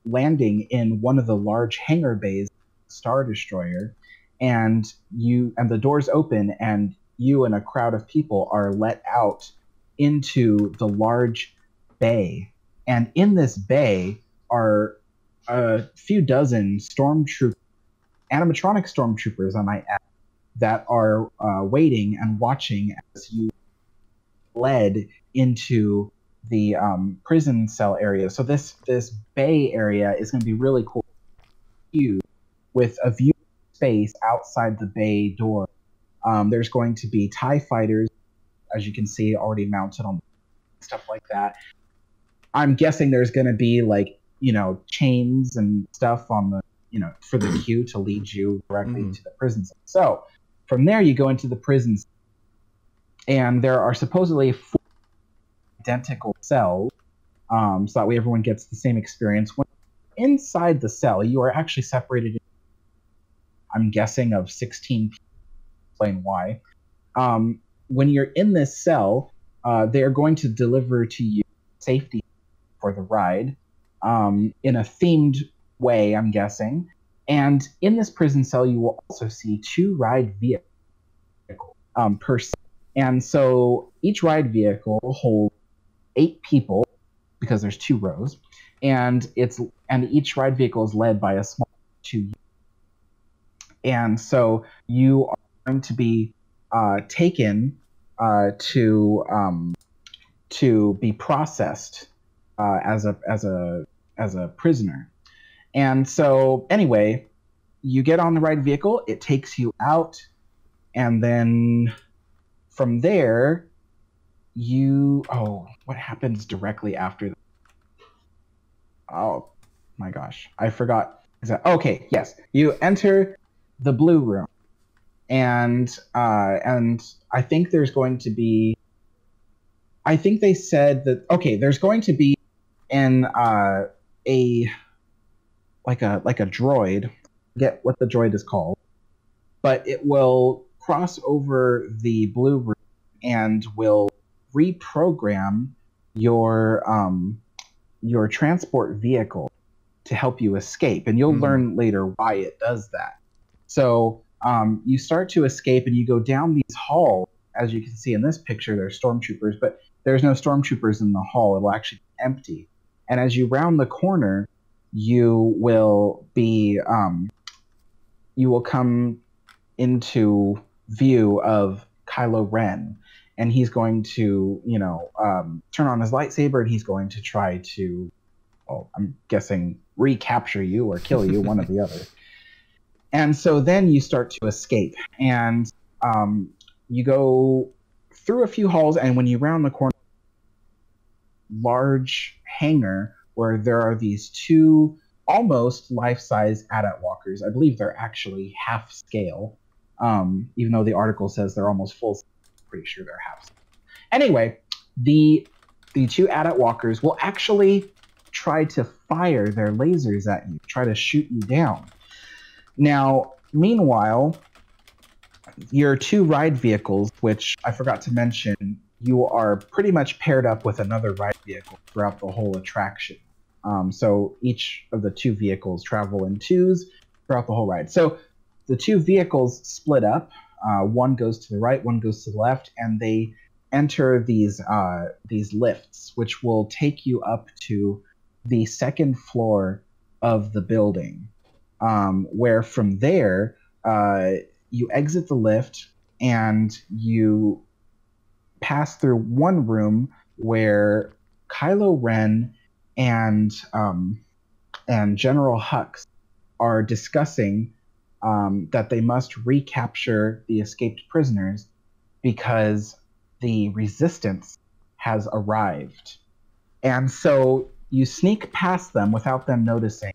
landing in one of the large hangar bays, Star Destroyer, and the doors open, and you and a crowd of people are let out into the large bay. And in this bay are a few dozen animatronic stormtroopers, I might add, that are waiting and watching as you led into the prison cell area. So this bay area is going to be really cool, with a view of space outside the bay door. There's going to be TIE fighters, as you can see, already mounted on stuff like that. I'm guessing there's going to be chains and stuff on the for the queue to lead you directly to the prison cell. So from there you go into the prison cell, and there are supposedly 4 identical cells, so that way everyone gets the same experience. When inside the cell, you are actually separated, I'm guessing, of 16 people. Explain why. When you're in this cell, they're going to deliver to you safety for the ride in a themed way, I'm guessing. And in this prison cell, you will also see 2 ride vehicles per cell. And so each ride vehicle holds 8 people, because there's 2 rows, and each ride vehicle is led by a small 2. And so you are going to be taken to be processed as a prisoner. And so anyway, you get on the ride vehicle, it takes you out, and then from there what happens directly after that? Oh my gosh, I forgot. Okay, yes, you enter the blue room, and I think there's going to be. I think they said that there's going to be a droid. I forget what the droid is called, but it will cross over the blue room and will reprogram your transport vehicle to help you escape, and you'll learn later why it does that. So you start to escape, and you go down these halls. As you can see in this picture, there's stormtroopers, but there's no stormtroopers in the hall. It will actually be empty. And as you round the corner, you will come into view of Kylo Ren, and he's going to, turn on his lightsaber, and he's going to try to, I'm guessing, recapture you or kill you, one or the other. And so then you start to escape, and you go through a few halls, and when you round the corner, large hangar where there are these 2 almost life-size AT-AT walkers. I believe they're actually half scale, even though the article says they're almost full scale. I'm pretty sure they're half scale. Anyway, the 2 AT-AT walkers will actually try to fire their lasers at you, try to shoot you down. Now, meanwhile, your 2 ride vehicles, which I forgot to mention, you are pretty much paired up with another ride vehicle throughout the whole attraction. So each of the 2 vehicles travel in 2s throughout the whole ride. So the 2 vehicles split up. One goes to the right, one goes to the left, and they enter these lifts, which will take you up to the 2nd floor of the building, where from there you exit the lift and you pass through one room where Kylo Ren and General Hux are discussing that they must recapture the escaped prisoners because the resistance has arrived. And so you sneak past them without them noticing,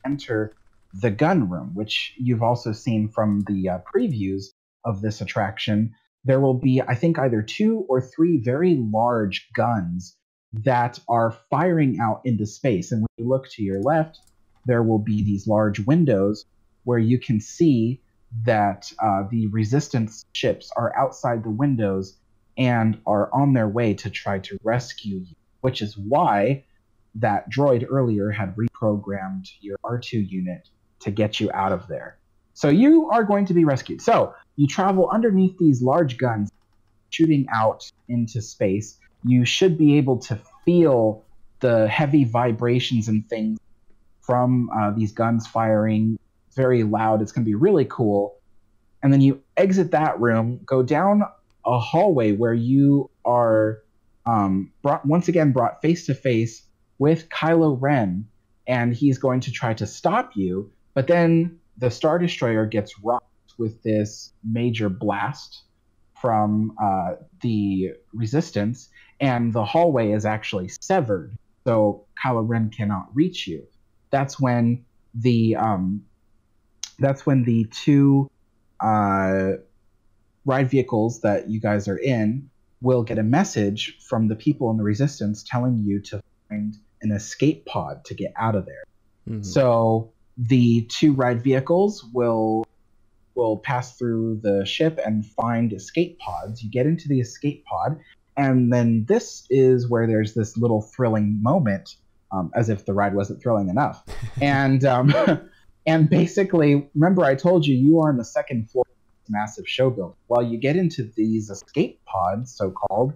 enter the gun room, which you've also seen from the previews of this attraction. There will be, I think, either 2 or 3 very large guns that are firing out into space. And when you look to your left, there will be these large windows where you can see that the resistance ships are outside the windows and are on their way to try to rescue you, which is why that droid earlier had reprogrammed your R2 unit to get you out of there. So you are going to be rescued. So you travel underneath these large guns shooting out into space. You should be able to feel the heavy vibrations and things from these guns firing. It's very loud. It's going to be really cool. And then you exit that room, go down a hallway where you are brought face to face with Kylo Ren, and he's going to try to stop you. But then the Star Destroyer gets rocked with this major blast from the Resistance, and the hallway is actually severed, so Kylo Ren cannot reach you. That's when the 2 ride vehicles that you guys are in will get a message from the people in the Resistance telling you to find an escape pod to get out of there. Mm-hmm. So the 2 ride vehicles will pass through the ship and find escape pods. You get into the escape pod, and then this is where there's this little thrilling moment, as if the ride wasn't thrilling enough. And and basically, remember I told you are on the 2nd floor of this massive show building. Well, you get into these escape pods, so-called,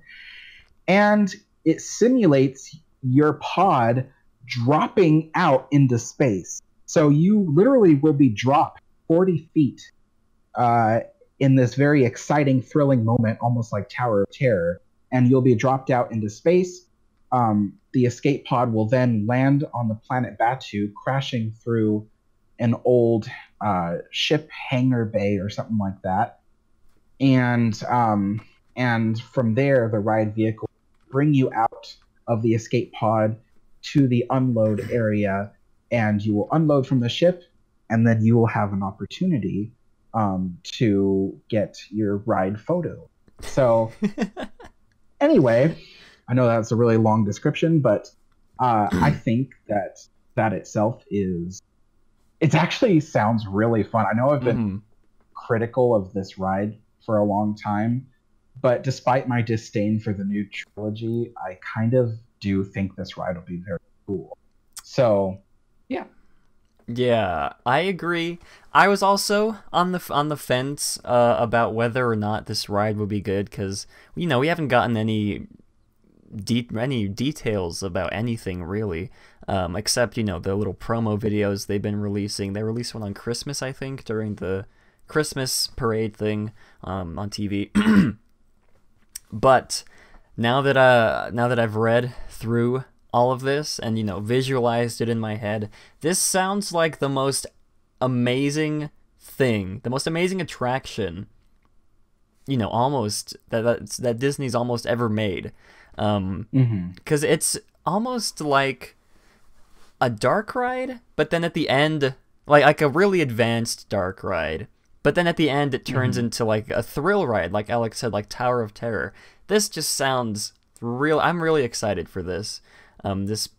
and it simulates your pod dropping out into space. So you literally will be dropped 40 feet in this very exciting, thrilling moment, almost like Tower of Terror, and you'll be dropped out into space. The escape pod will then land on the planet Batu, crashing through an old ship hangar bay or something like that. And from there, the ride vehicle will bring you out of the escape pod to the unload area, and you will unload from the ship, and then you will have an opportunity to get your ride photo. So anyway, I know that's a really long description, but I think that itself it actually sounds really fun. I know I've been critical of this ride for a long time, but despite my disdain for the new trilogy, I kind of do think this ride will be very cool. So, yeah. Yeah, I agree. I was also on the fence about whether or not this ride would be good, because we haven't gotten any details about anything really, except the little promo videos they've been releasing. They released one on Christmas, I think, during the Christmas parade thing on TV. But now that I've read through all of this and visualized it in my head, this sounds like the most amazing thing, the most amazing attraction, almost that Disney's almost ever made. Because it's almost like a dark ride, but then at the end, like a really advanced dark ride, but then at the end it turns into like a thrill ride, like Alex said, like Tower of Terror. This just sounds real. I'm really excited for this. This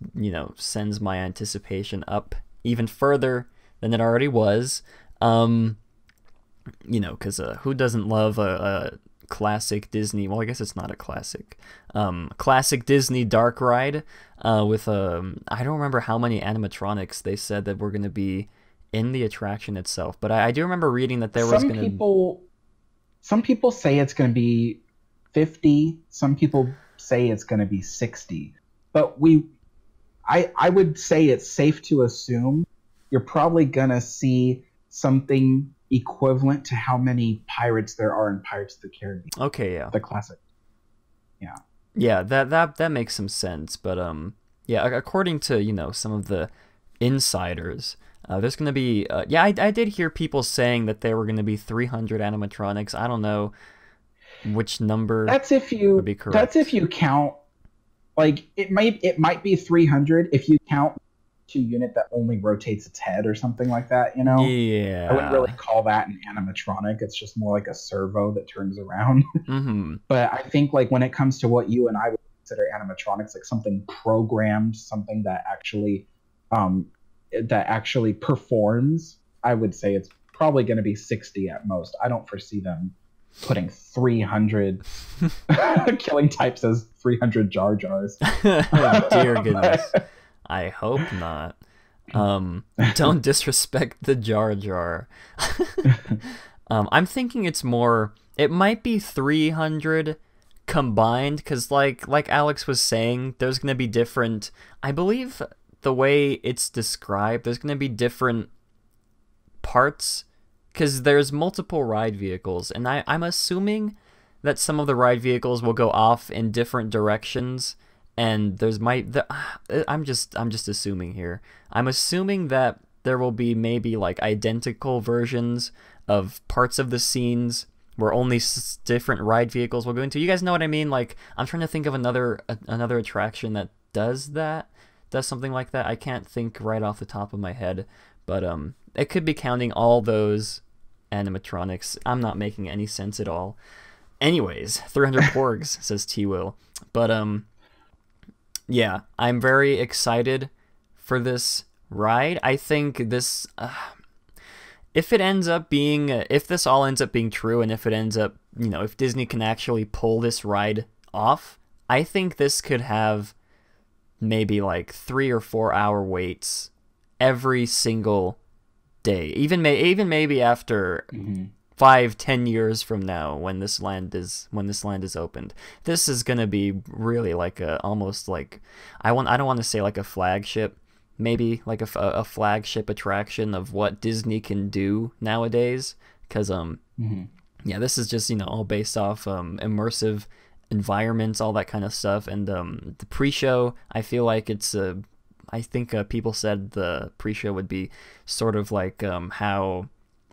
sends my anticipation up even further than it already was. Because who doesn't love a classic Disney? Well, I guess it's not a classic. Classic Disney dark ride with I don't remember how many animatronics they said that were going to be in the attraction itself, but I do remember reading that there was going to. Some people say it's going to be 50. Some people say it's going to be 60. But I would say it's safe to assume you're probably going to see something equivalent to how many pirates there are in Pirates of the Caribbean. Okay, yeah. The classic. Yeah. Yeah, that makes some sense, but yeah, according to, some of the insiders, There's going to be, yeah, I did hear people saying that there were going to be 300 animatronics. I don't know which number would be correct. That's if you count, like, it might be 300 if you count a unit that only rotates its head or something like that, you know? Yeah. I wouldn't really call that an animatronic. It's just more like a servo that turns around. Mm-hmm. But I think, like, when it comes to what you and I would consider animatronics, like something programmed, something that actually performs, I would say it's probably going to be 60 at most. I don't foresee them putting 300 killing types as 300 Jar Jars. Oh, dear goodness. I hope not. Don't disrespect the Jar Jar. I'm thinking it might be 300 combined, because like Alex was saying, there's going to be different, I believe the way it's described, there's going to be different parts, because there's multiple ride vehicles, and I'm assuming that some of the ride vehicles will go off in different directions, and I'm just assuming here. I'm assuming that there will be maybe like identical versions of parts of the scenes where only different ride vehicles will go into. You guys know what I mean? Like, I'm trying to think of another attraction that does something like that. I can't think right off the top of my head, but it could be counting all those animatronics. I'm not making any sense at all. Anyways, 300 porgs, says T-Will. But yeah, I'm very excited for this ride. I think this, if this all ends up being true, and if it ends up, if Disney can actually pull this ride off, I think this could have maybe like 3 or 4 hour waits every single day. Even maybe after 5-10 years from now, when this land is opened, this is gonna be really like almost like I don't want to say like a flagship, maybe like a flagship attraction of what Disney can do nowadays, because yeah, this is just all based off immersive environments, all that kind of stuff. And the pre-show, I feel like it's I think people said the pre-show would be sort of like how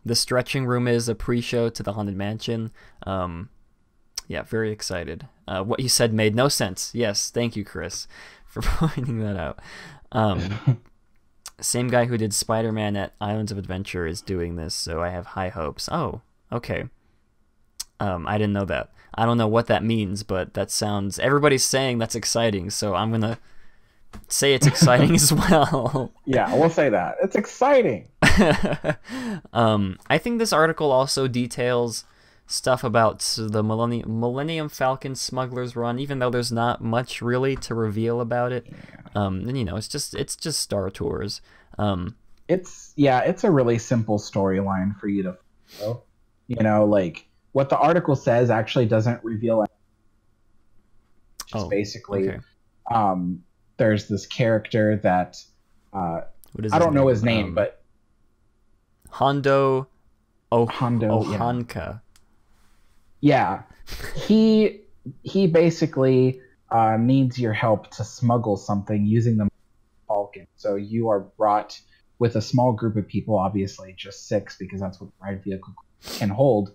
the stretching room is a pre-show to the Haunted Mansion. Yeah, very excited. What you said made no sense. Yes, thank you, Chris, for pointing that out. Same guy who did Spider-Man at Islands of Adventure is doing this, so I have high hopes. Oh, okay. I didn't know that. I don't know what that means, but that sounds... Everybody's saying that's exciting, so I'm going to say it's exciting as well. Yeah, we'll say that. It's exciting! I think this article also details stuff about the Millennium Falcon Smuggler's Run, even though there's not much really to reveal about it. Yeah. And it's just Star Tours. It's a really simple storyline for you to follow. Like what the article says actually doesn't reveal anything. Just basically, okay. There's this character that I don't know his name, but Hondo Ohanka. Yeah, he basically needs your help to smuggle something using the Falcon. So you are brought with a small group of people, obviously just 6, because that's what the ride vehicle can hold,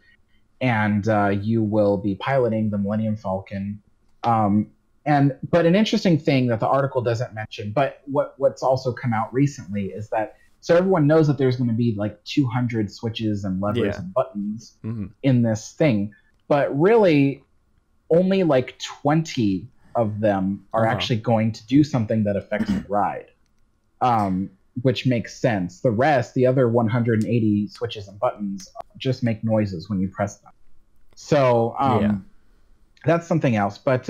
and you will be piloting the Millennium Falcon. But an interesting thing that the article doesn't mention, but what's also come out recently is that, so everyone knows that there's going to be like 200 switches and levers and buttons in this thing. But really, only like 20 of them are actually going to do something that affects the ride, which makes sense. The rest, the other 180 switches and buttons, just make noises when you press them. So that's something else. But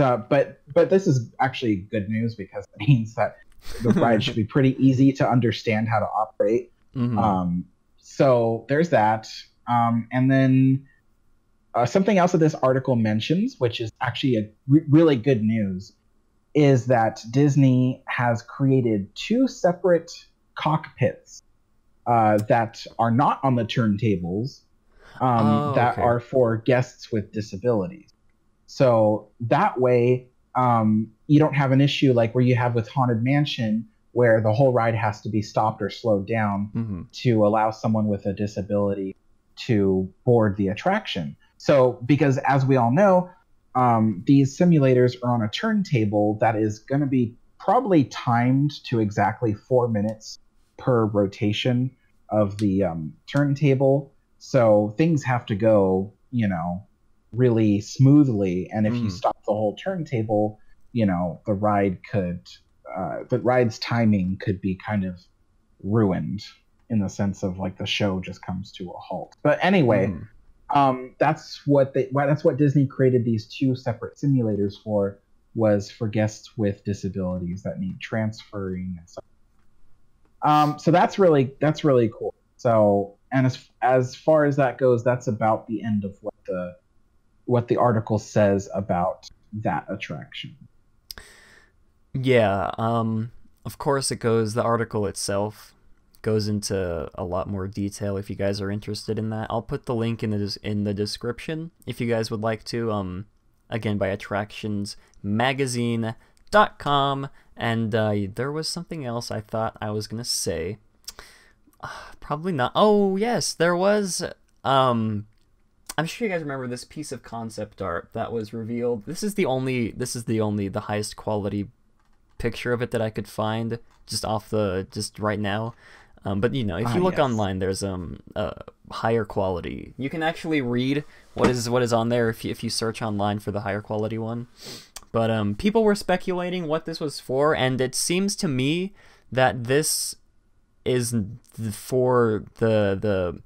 this is actually good news, because it means that the ride should be pretty easy to understand how to operate. So there's that. And then... something else that this article mentions, which is actually a really good news, is that Disney has created 2 separate cockpits that are not on the turntables, that are for guests with disabilities. So that way, you don't have an issue like where you have with Haunted Mansion, where the whole ride has to be stopped or slowed down to allow someone with a disability to board the attraction. So, because as we all know, these simulators are on a turntable that is going to be probably timed to exactly 4 minutes per rotation of the turntable. So things have to go, really smoothly. And if you stop the whole turntable, the ride's timing could be kind of ruined in the sense of like the show just comes to a halt. But anyway, that's what Disney created these 2 separate simulators for, was for guests with disabilities that need transferring and stuff. So that's really cool. So, and as far as that goes, that's about the end of what the article says about that attraction. Yeah, of course the article itself goes into a lot more detail if you guys are interested in that. I'll put the link in the description if you guys would like to, again, by attractionsmagazine.com. And there was something else I thought I was going to say. Probably not. Oh, yes, there was, I'm sure you guys remember this piece of concept art that was revealed. This is the highest quality picture of it that I could find just right now. But if you look online, there's higher quality. You can actually read what is on there if you search online for the higher quality one. But people were speculating what this was for, and it seems to me that this is for the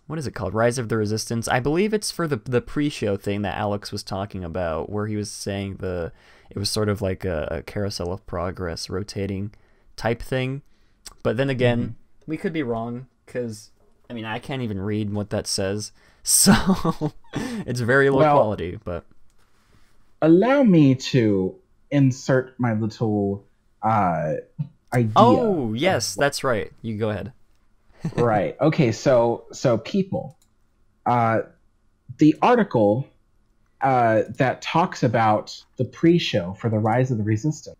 what is it called? Rise of the Resistance. I believe it's for the pre-show thing that Alex was talking about, where he was saying it was sort of like a carousel of progress rotating type thing. But then again, we could be wrong, because I can't even read what that says. So it's very low quality, but allow me to insert my little idea. Oh, yes, that's right. You go ahead. Right. Okay, so people, the article that talks about the pre-show for the Rise of the Resistance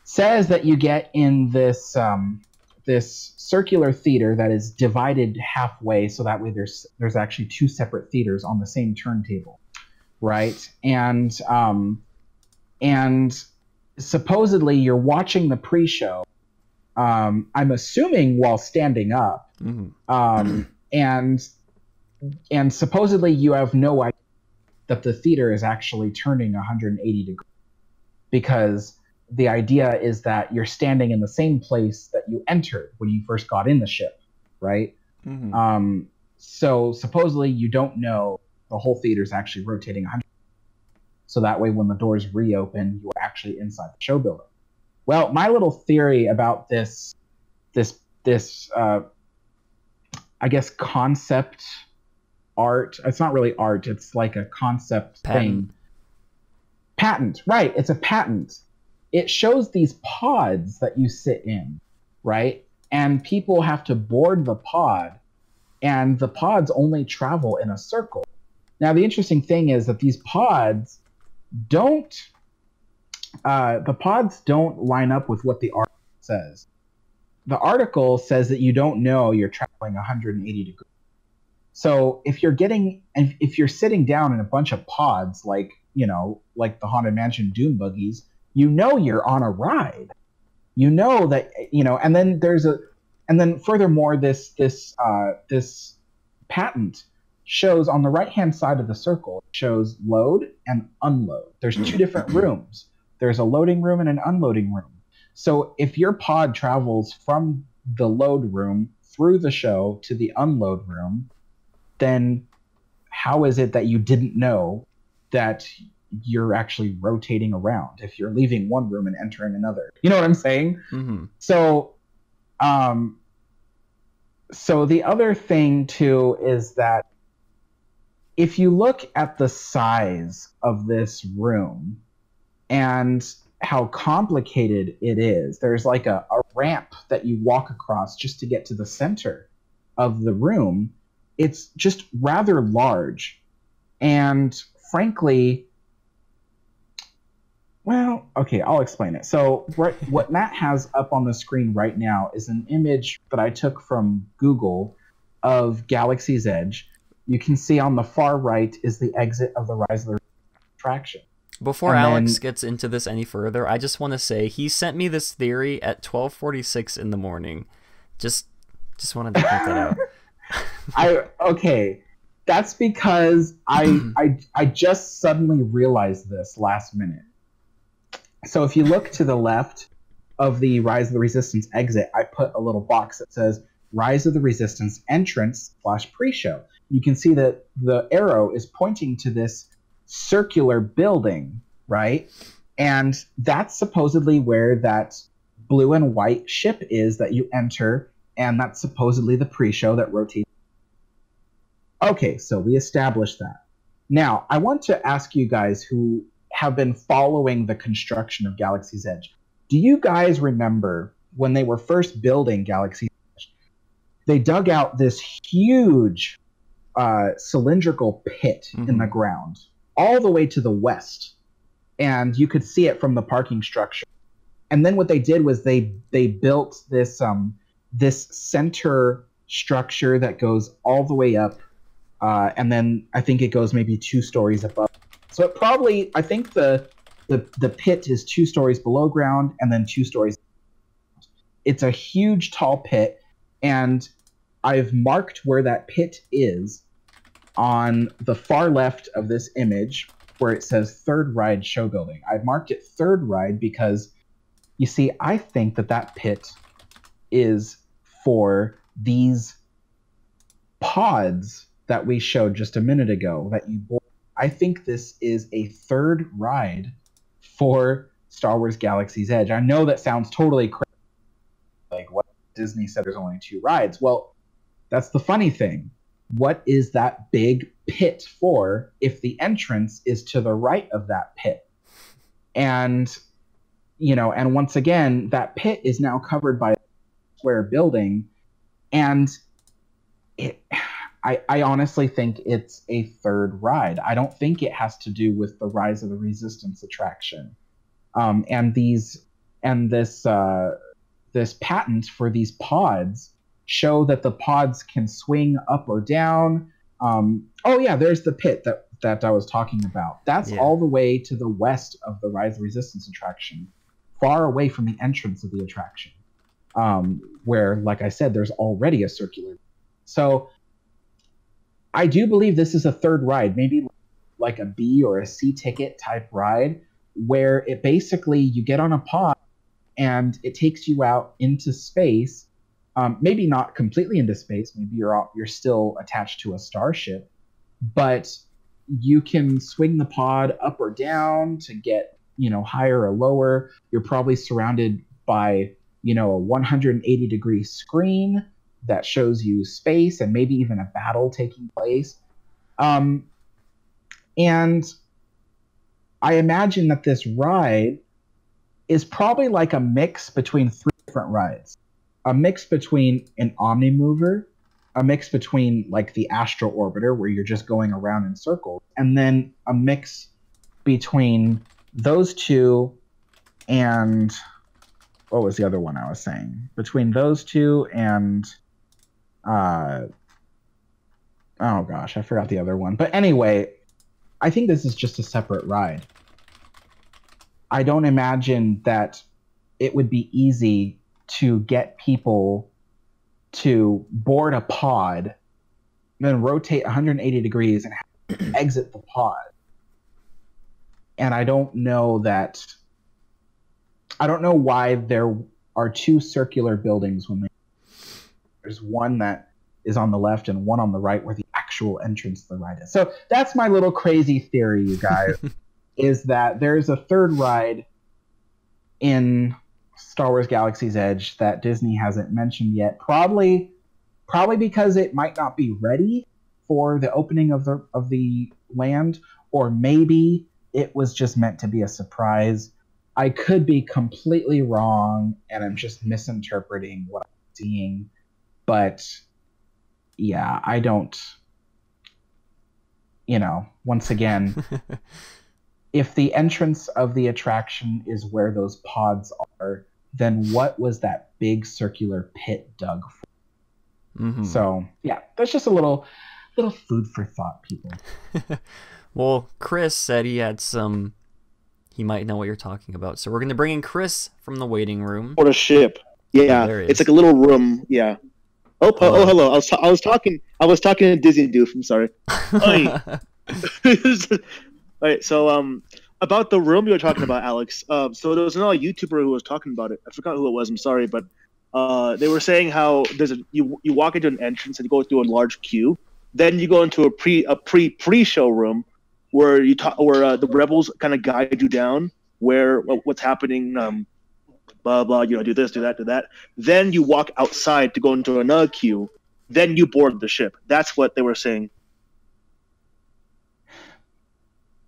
says that you get in this this circular theater that is divided halfway, so that way there's actually 2 separate theaters on the same turntable, right? And supposedly you're watching the pre-show, I'm assuming while standing up, and supposedly you have no idea that the theater is actually turning 180 degrees, because the idea is that you're standing in the same place that you entered when you first got in the ship, right? So supposedly you don't know the whole theater is actually rotating 100. So that way when the doors reopen, you're actually inside the show building. Well, my little theory about this I guess concept art, it's not really art, it's like a concept thing. Patent, right, it's a patent. It shows these pods that you sit in, right? And people have to board the pod, and the pods only travel in a circle. Now, the interesting thing is that these pods don't line up with what the article says. The article says that you don't know you're traveling 180 degrees. So if you're sitting down in a bunch of pods, like the Haunted Mansion Doom buggies, you're on a ride. That and then furthermore, this patent shows on the right-hand side of the circle, it shows load and unload. There's 2 different rooms. There's a loading room and an unloading room. So if your pod travels from the load room through the show to the unload room, then how is it that you didn't know that you're actually rotating around if you're leaving one room and entering another? You know what I'm saying? So the other thing too is that if you look at the size of this room and how complicated it is, there's like a ramp that you walk across just to get to the center of the room. It's just rather large. And frankly, Well, okay, I'll explain it. So what Matt has up on the screen right now is an image that I took from Google of Galaxy's Edge. You can see on the far right is the exit of the Rise of the attraction. Before Alex gets into this any further, I just want to say he sent me this theory at 12:46 in the morning. Just wanted to point that out. Okay. That's because I just suddenly realized this last minute. So if you look to the left of the Rise of the Resistance exit, I put a little box that says Rise of the Resistance entrance / pre-show. You can see that the arrow is pointing to this circular building, right? And that's supposedly where that blue and white ship is that you enter, and that's supposedly the pre-show that rotates. Okay, so we established that. Now, I want to ask you guys who have been following the construction of Galaxy's Edge. Do you guys remember when they were first building Galaxy's Edge? They dug out this huge cylindrical pit in the ground, all the way to the west. And you could see it from the parking structure. And then what they did was they built this this center structure that goes all the way up. And then I think it goes maybe 2 stories above. So it probably, I think the pit is 2 stories below ground and then 2 stories. It's a huge, tall pit, and I've marked where that pit is on the far left of this image where it says third ride show building. I've marked it third ride because, you see, I think that pit is for these pods that we showed just a minute ago that you board. I think this is a third ride for Star Wars Galaxy's Edge. I know that sounds totally crazy. Like, what Disney said there's only 2 rides. Well, that's the funny thing. What is that big pit for if the entrance is to the right of that pit? And, you know, and once again, that pit is now covered by a square building. And I honestly think it's a third ride. I don't think it has to do with the Rise of the Resistance attraction. And this patent for these pods show that the pods can swing up or down. Oh yeah, there's the pit that I was talking about. That's all the way to the west of the Rise of the Resistance attraction, far away from the entrance of the attraction, where, like I said, there's already a circular. So I do believe this is a third ride, maybe like a B or a C ticket type ride, where it basically, you get on a pod and it takes you out into space. Maybe not completely into space. Maybe you're still attached to a starship, but you can swing the pod up or down to get, you know, higher or lower. You're probably surrounded by, you know, a 180-degree screen that shows you space and maybe even a battle taking place. And I imagine that this ride is probably like a mix between 3 different rides. A mix between an Omnimover, a mix between like the Astro Orbiter, where you're just going around in circles, and then a mix between those 2 and what was the other one I was saying? Between those 2 and oh gosh, I forgot the other one. But anyway, I think this is just a separate ride. I don't imagine that it would be easy to get people to board a pod, then rotate 180 degrees and exit the pod. And I don't know why there are 2 circular buildings when there's one that is on the left and one on the right where the actual entrance to the ride is. So that's my little crazy theory, you guys, is that there's a third ride in Star Wars Galaxy's Edge that Disney hasn't mentioned yet. Probably because it might not be ready for the opening of the land, or maybe it was just meant to be a surprise. I could be completely wrong, and I'm just misinterpreting what I'm seeing. But yeah, I don't, you know, once again, if the entrance of the attraction is where those pods are, then what was that big circular pit dug for? Mm-hmm. So yeah, that's just a little food for thought, people. Well, Chris said he might know what you're talking about. So we're going to bring in Chris from the waiting room. Or a ship. Yeah, it's like a little room. Yeah. Oh, hello. I was talking to Disney Doof. I'm sorry. All right. So about the room you were talking about, Alex. So there was another YouTuber who was talking about it. I forgot who it was. I'm sorry, but they were saying how you walk into an entrance and you go through a large queue. Then you go into a pre-show room where the rebels kind of guide you down what's happening. Blah blah. Do this, do that, do that. Then you walk outside to go into another queue. Then you board the ship. That's what they were saying.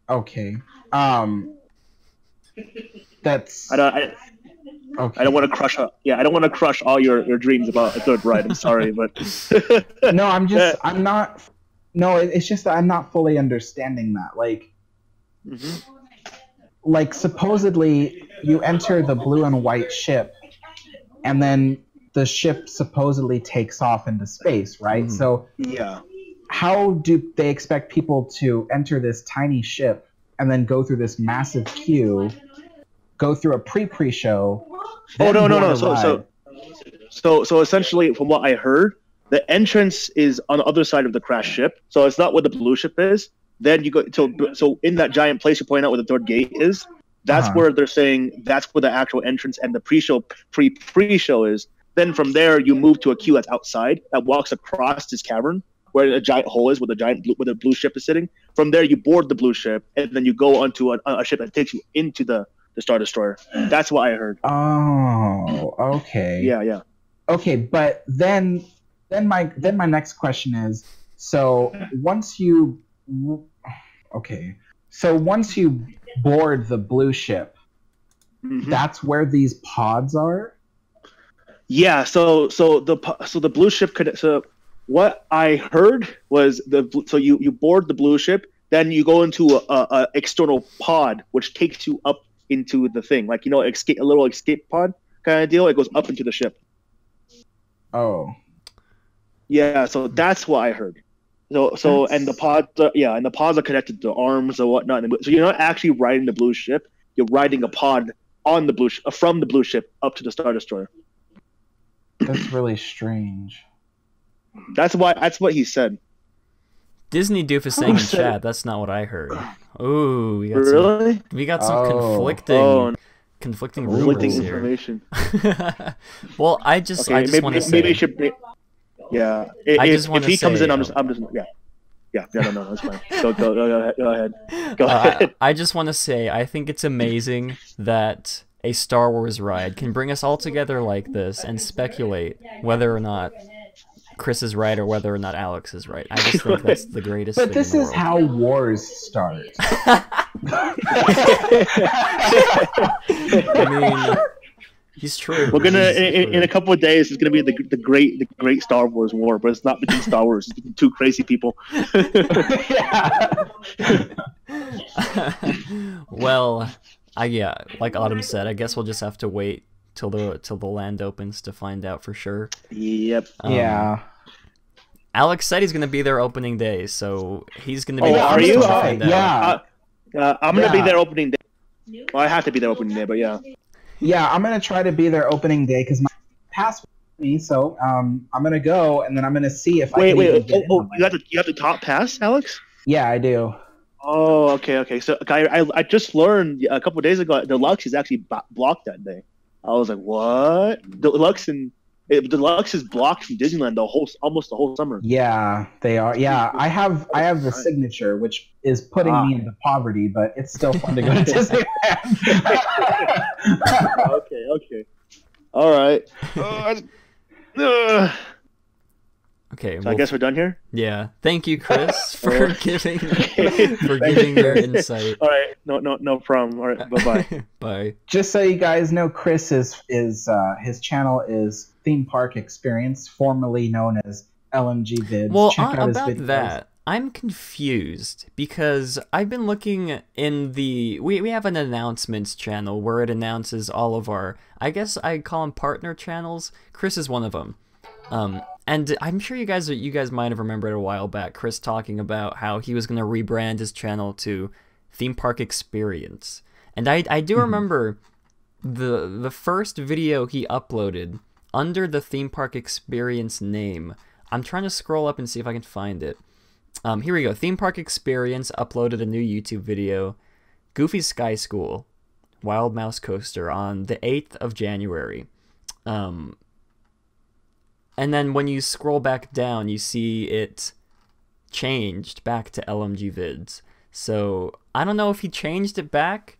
Okay. That's. Okay. I don't want to crush. I don't want to crush all your dreams about a good ride. I'm sorry, but. No, I'm not. No, it's just that I'm not fully understanding that. Like, like supposedly you enter the blue and white ship, and then the ship supposedly takes off into space, right? So yeah, how do they expect people to enter this tiny ship and then go through this massive queue, go through a pre-show? Oh no. So essentially, from what I heard, the entrance is on the other side of the crash ship. So it's not where the blue ship is. Then you go so in that giant place you point out where the third gate is. That's where they're saying that's where the actual entrance and the pre-show is. Then from there you move to a queue that's outside that walks across this cavern where a giant hole is where the blue ship is sitting. From there you board the blue ship and then you go onto a ship that takes you into the Star Destroyer. That's what I heard. Oh, okay. Yeah. Okay, but then my next question is, so once you board the blue ship, that's where these pods are? Yeah, so the blue ship could. So what I heard was you board the blue ship, then you go into a external pod which takes you up into the thing, like a little escape pod kind of deal. It goes up into the ship. Oh. Yeah, so that's what I heard. So and the pods are connected to arms or whatnot. So you're not actually riding the blue ship. You're riding a pod on the from the blue ship up to the Star Destroyer. That's really strange. That's what he said. Disney Doof is saying in chat, that's not what I heard. Oh, we got some conflicting rumors here. Information. Well, I just want to say. Maybe it should. Yeah. If he comes in, I'm just. Yeah. No, that's fine. Go ahead. I just want to say, I think it's amazing that a Star Wars ride can bring us all together like this and speculate whether or not Chris is right or whether or not Alex is right. I just think that's the greatest thing in the world. But this is how wars start. I mean, he's true. We're gonna in a couple of days. It's gonna be the great Star Wars war, but it's not between Star Wars. It's between two crazy people. Well, like Autumn said, I guess we'll just have to wait till the land opens to find out for sure. Yep. Yeah. Alex said he's gonna be there opening day, so he's gonna be. Are you? Yeah. I'm gonna be there opening day. Well, I have to be there opening day, but yeah. Yeah, I'm gonna try to be there opening day because my pass with me, so I'm gonna go and then I'm gonna see if I can even get in. You have the top pass, Alex? Yeah, I do. Oh, okay. So I just learned a couple of days ago Deluxe is actually blocked that day. I was like, what? Deluxe is blocked from Disneyland almost the whole summer. Yeah, they are. Yeah, I have the signature, which is putting me into poverty, but it's still fun to go to Disneyland. Okay. All right. Okay, So I guess we're done here. Yeah. Thank you, Chris, for giving your insight. All right. No problem. All right. Bye. Bye. Just so you guys know, Chris is his channel is Theme Park Experience, formerly known as LMG Vids. Well, Check out his about videos. that, I'm confused because I've been looking in the we have an announcements channel where it announces all of our, I guess I call them partner channels. Chris is one of them. And I'm sure you guys might have remembered a while back Chris talking about how he was going to rebrand his channel to Theme Park Experience. And I do remember the first video he uploaded under the Theme Park Experience name. I'm trying to scroll up and see if I can find it. Here we go. Theme Park Experience uploaded a new YouTube video, Goofy Sky School, Wild Mouse Coaster, on the 8th of January. And then when you scroll back down, you see it changed back to LMG Vids. So I don't know if he changed it back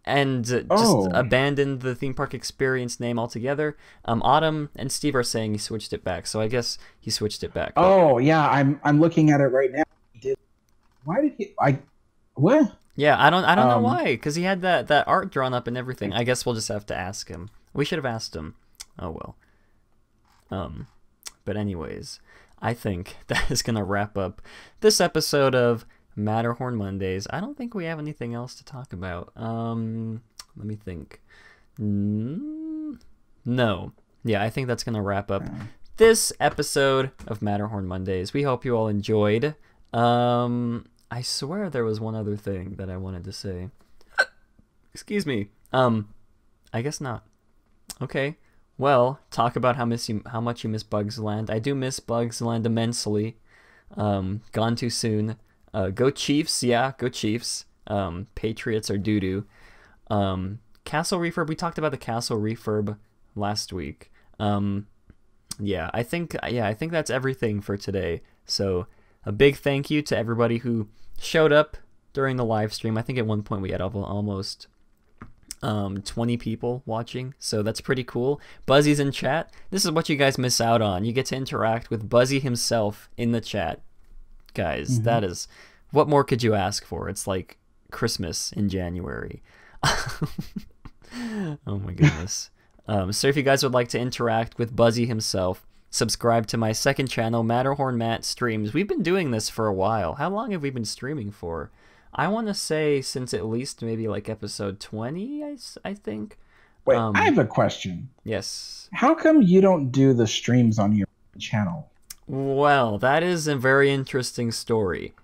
and just abandoned the Theme Park Experience name altogether. Autumn and Steve are saying he switched it back, so I guess he switched it back. Oh yeah, I'm looking at it right now. He did. Why did he? What? Yeah, I don't know why, because he had that art drawn up and everything. I guess we'll just have to ask him. We should have asked him. Oh well. But anyways, I think that is gonna wrap up this episode of Matterhorn Mondays. I don't think we have anything else to talk about. Let me think. No. Yeah, I think that's going to wrap up this episode of Matterhorn Mondays. We hope you all enjoyed. I swear there was one other thing that I wanted to say. Excuse me. I guess not. Okay. Well, talk about how much you miss Bugs Land. I do miss Bugs Land immensely. Gone too soon. Go Chiefs, yeah, go Chiefs. Patriots are doo-doo. Castle Refurb, we talked about the Castle Refurb last week. Yeah, I think that's everything for today. So a big thank you to everybody who showed up during the live stream. I think at one point we had almost 20 people watching, so that's pretty cool. Buzzy's in chat. This is what you guys miss out on. You get to interact with Buzzy himself in the chat. Guys, that is, what more could you ask for? It's like Christmas in January. Oh my goodness. So if you guys would like to interact with Buzzy himself, subscribe to my second channel, Matterhorn Matt Streams. We've been doing this for a while. How long have we been streaming for? I want to say since at least maybe like episode 20, I think. Wait, I have a question. Yes. How come you don't do the streams on your channel? Well, that is a very interesting story.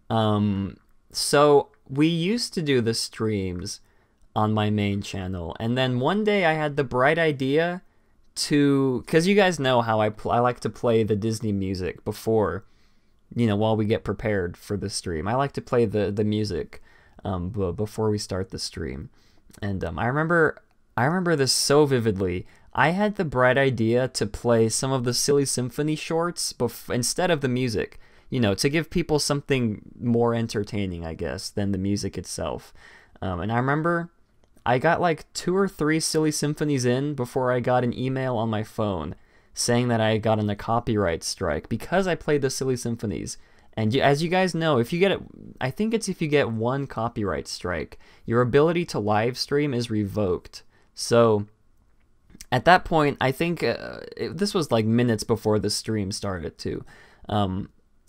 So we used to do the streams on my main channel, and then one day I had the bright idea to, because you guys know how I like to play the Disney music before, while we get prepared for the stream. I like to play the music before we start the stream, and I remember this so vividly. I had the bright idea to play some of the Silly Symphony shorts instead of the music, to give people something more entertaining, I guess, than the music itself. And I remember I got like 2 or 3 Silly Symphonies in before I got an email on my phone saying that I had gotten a copyright strike because I played the Silly Symphonies. And as you guys know, if you get I think it's if you get 1 copyright strike, your ability to live stream is revoked. So at that point, I think this was like minutes before the stream started too. I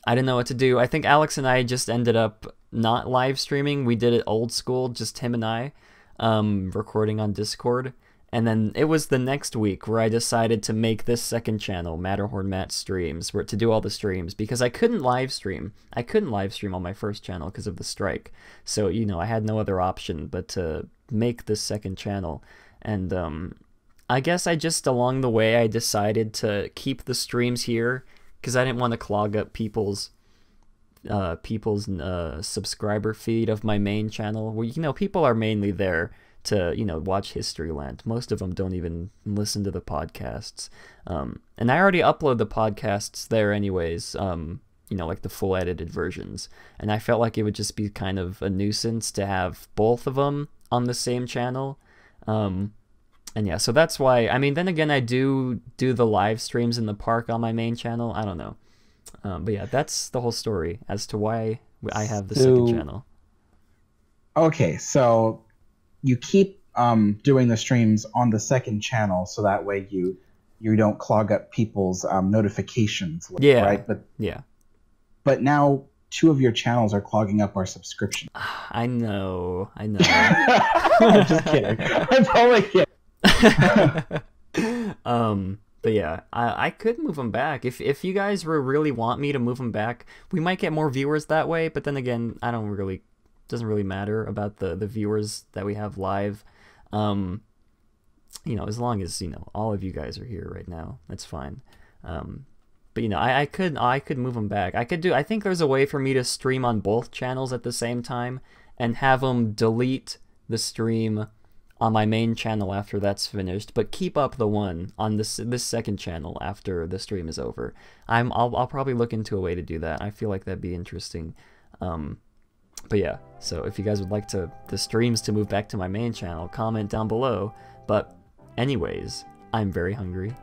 didn't know what to do. I think Alex and I just ended up not live streaming. We did it old school, just him and I, recording on Discord. And then it was the next week where I decided to make this second channel, Matterhorn Matt Streams, to do all the streams, because I couldn't live stream. I couldn't live stream on my first channel because of the strike. So, I had no other option but to make this second channel. And I guess I just, along the way, I decided to keep the streams here because I didn't want to clog up people's subscriber feed of my main channel, where, people are mainly there to, watch Historyland. Most of them don't even listen to the podcasts. And I already upload the podcasts there anyways, like the full edited versions. And I felt like it would just be kind of a nuisance to have both of them on the same channel. And yeah, so that's why, then again, I do the live streams in the park on my main channel. I don't know. But yeah, that's the whole story as to why I have the second channel. Okay, so you keep doing the streams on the second channel so that way you don't clog up people's notifications, yeah, right? But yeah. but now 2 of your channels are clogging up our subscription. I know. I'm just kidding. I'm totally kidding. But yeah, I could move them back. If you guys really want me to move them back, we might get more viewers that way, but then again, doesn't really matter about the viewers that we have live. You know, as long as, you know, all of you guys are here right now, that's fine. But you know, I could move them back. I think there's a way for me to stream on both channels at the same time and have them delete the stream on my main channel after that's finished, but keep up the one on this second channel after the stream is over. I'll probably look into a way to do that. I feel like that'd be interesting. But yeah, so if you guys would like the streams to move back to my main channel, comment down below. But anyways, I'm very hungry.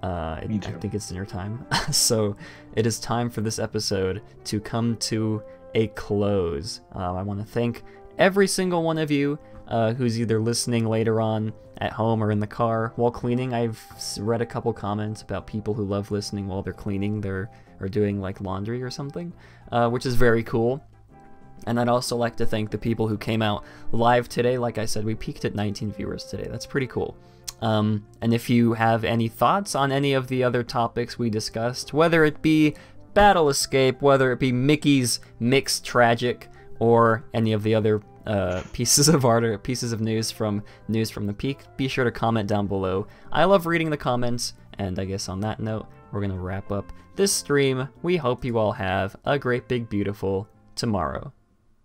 Me too. I think it's dinner time. So it is time for this episode to come to a close. I want to thank every single one of you who's either listening later on at home or in the car while cleaning. I've read a couple comments about people who love listening while they're cleaning or doing like laundry or something, which is very cool. And I'd also like to thank the people who came out live today. Like I said, we peaked at 19 viewers today. That's pretty cool. And if you have any thoughts on any of the other topics we discussed, whether it be Battle Escape, whether it be Mickey's Mixed Tragic, or any of the other pieces of art or pieces of news from the peak, be sure to comment down below. I love reading the comments, and I guess on that note, we're going to wrap up this stream. We hope you all have a great, big, beautiful tomorrow.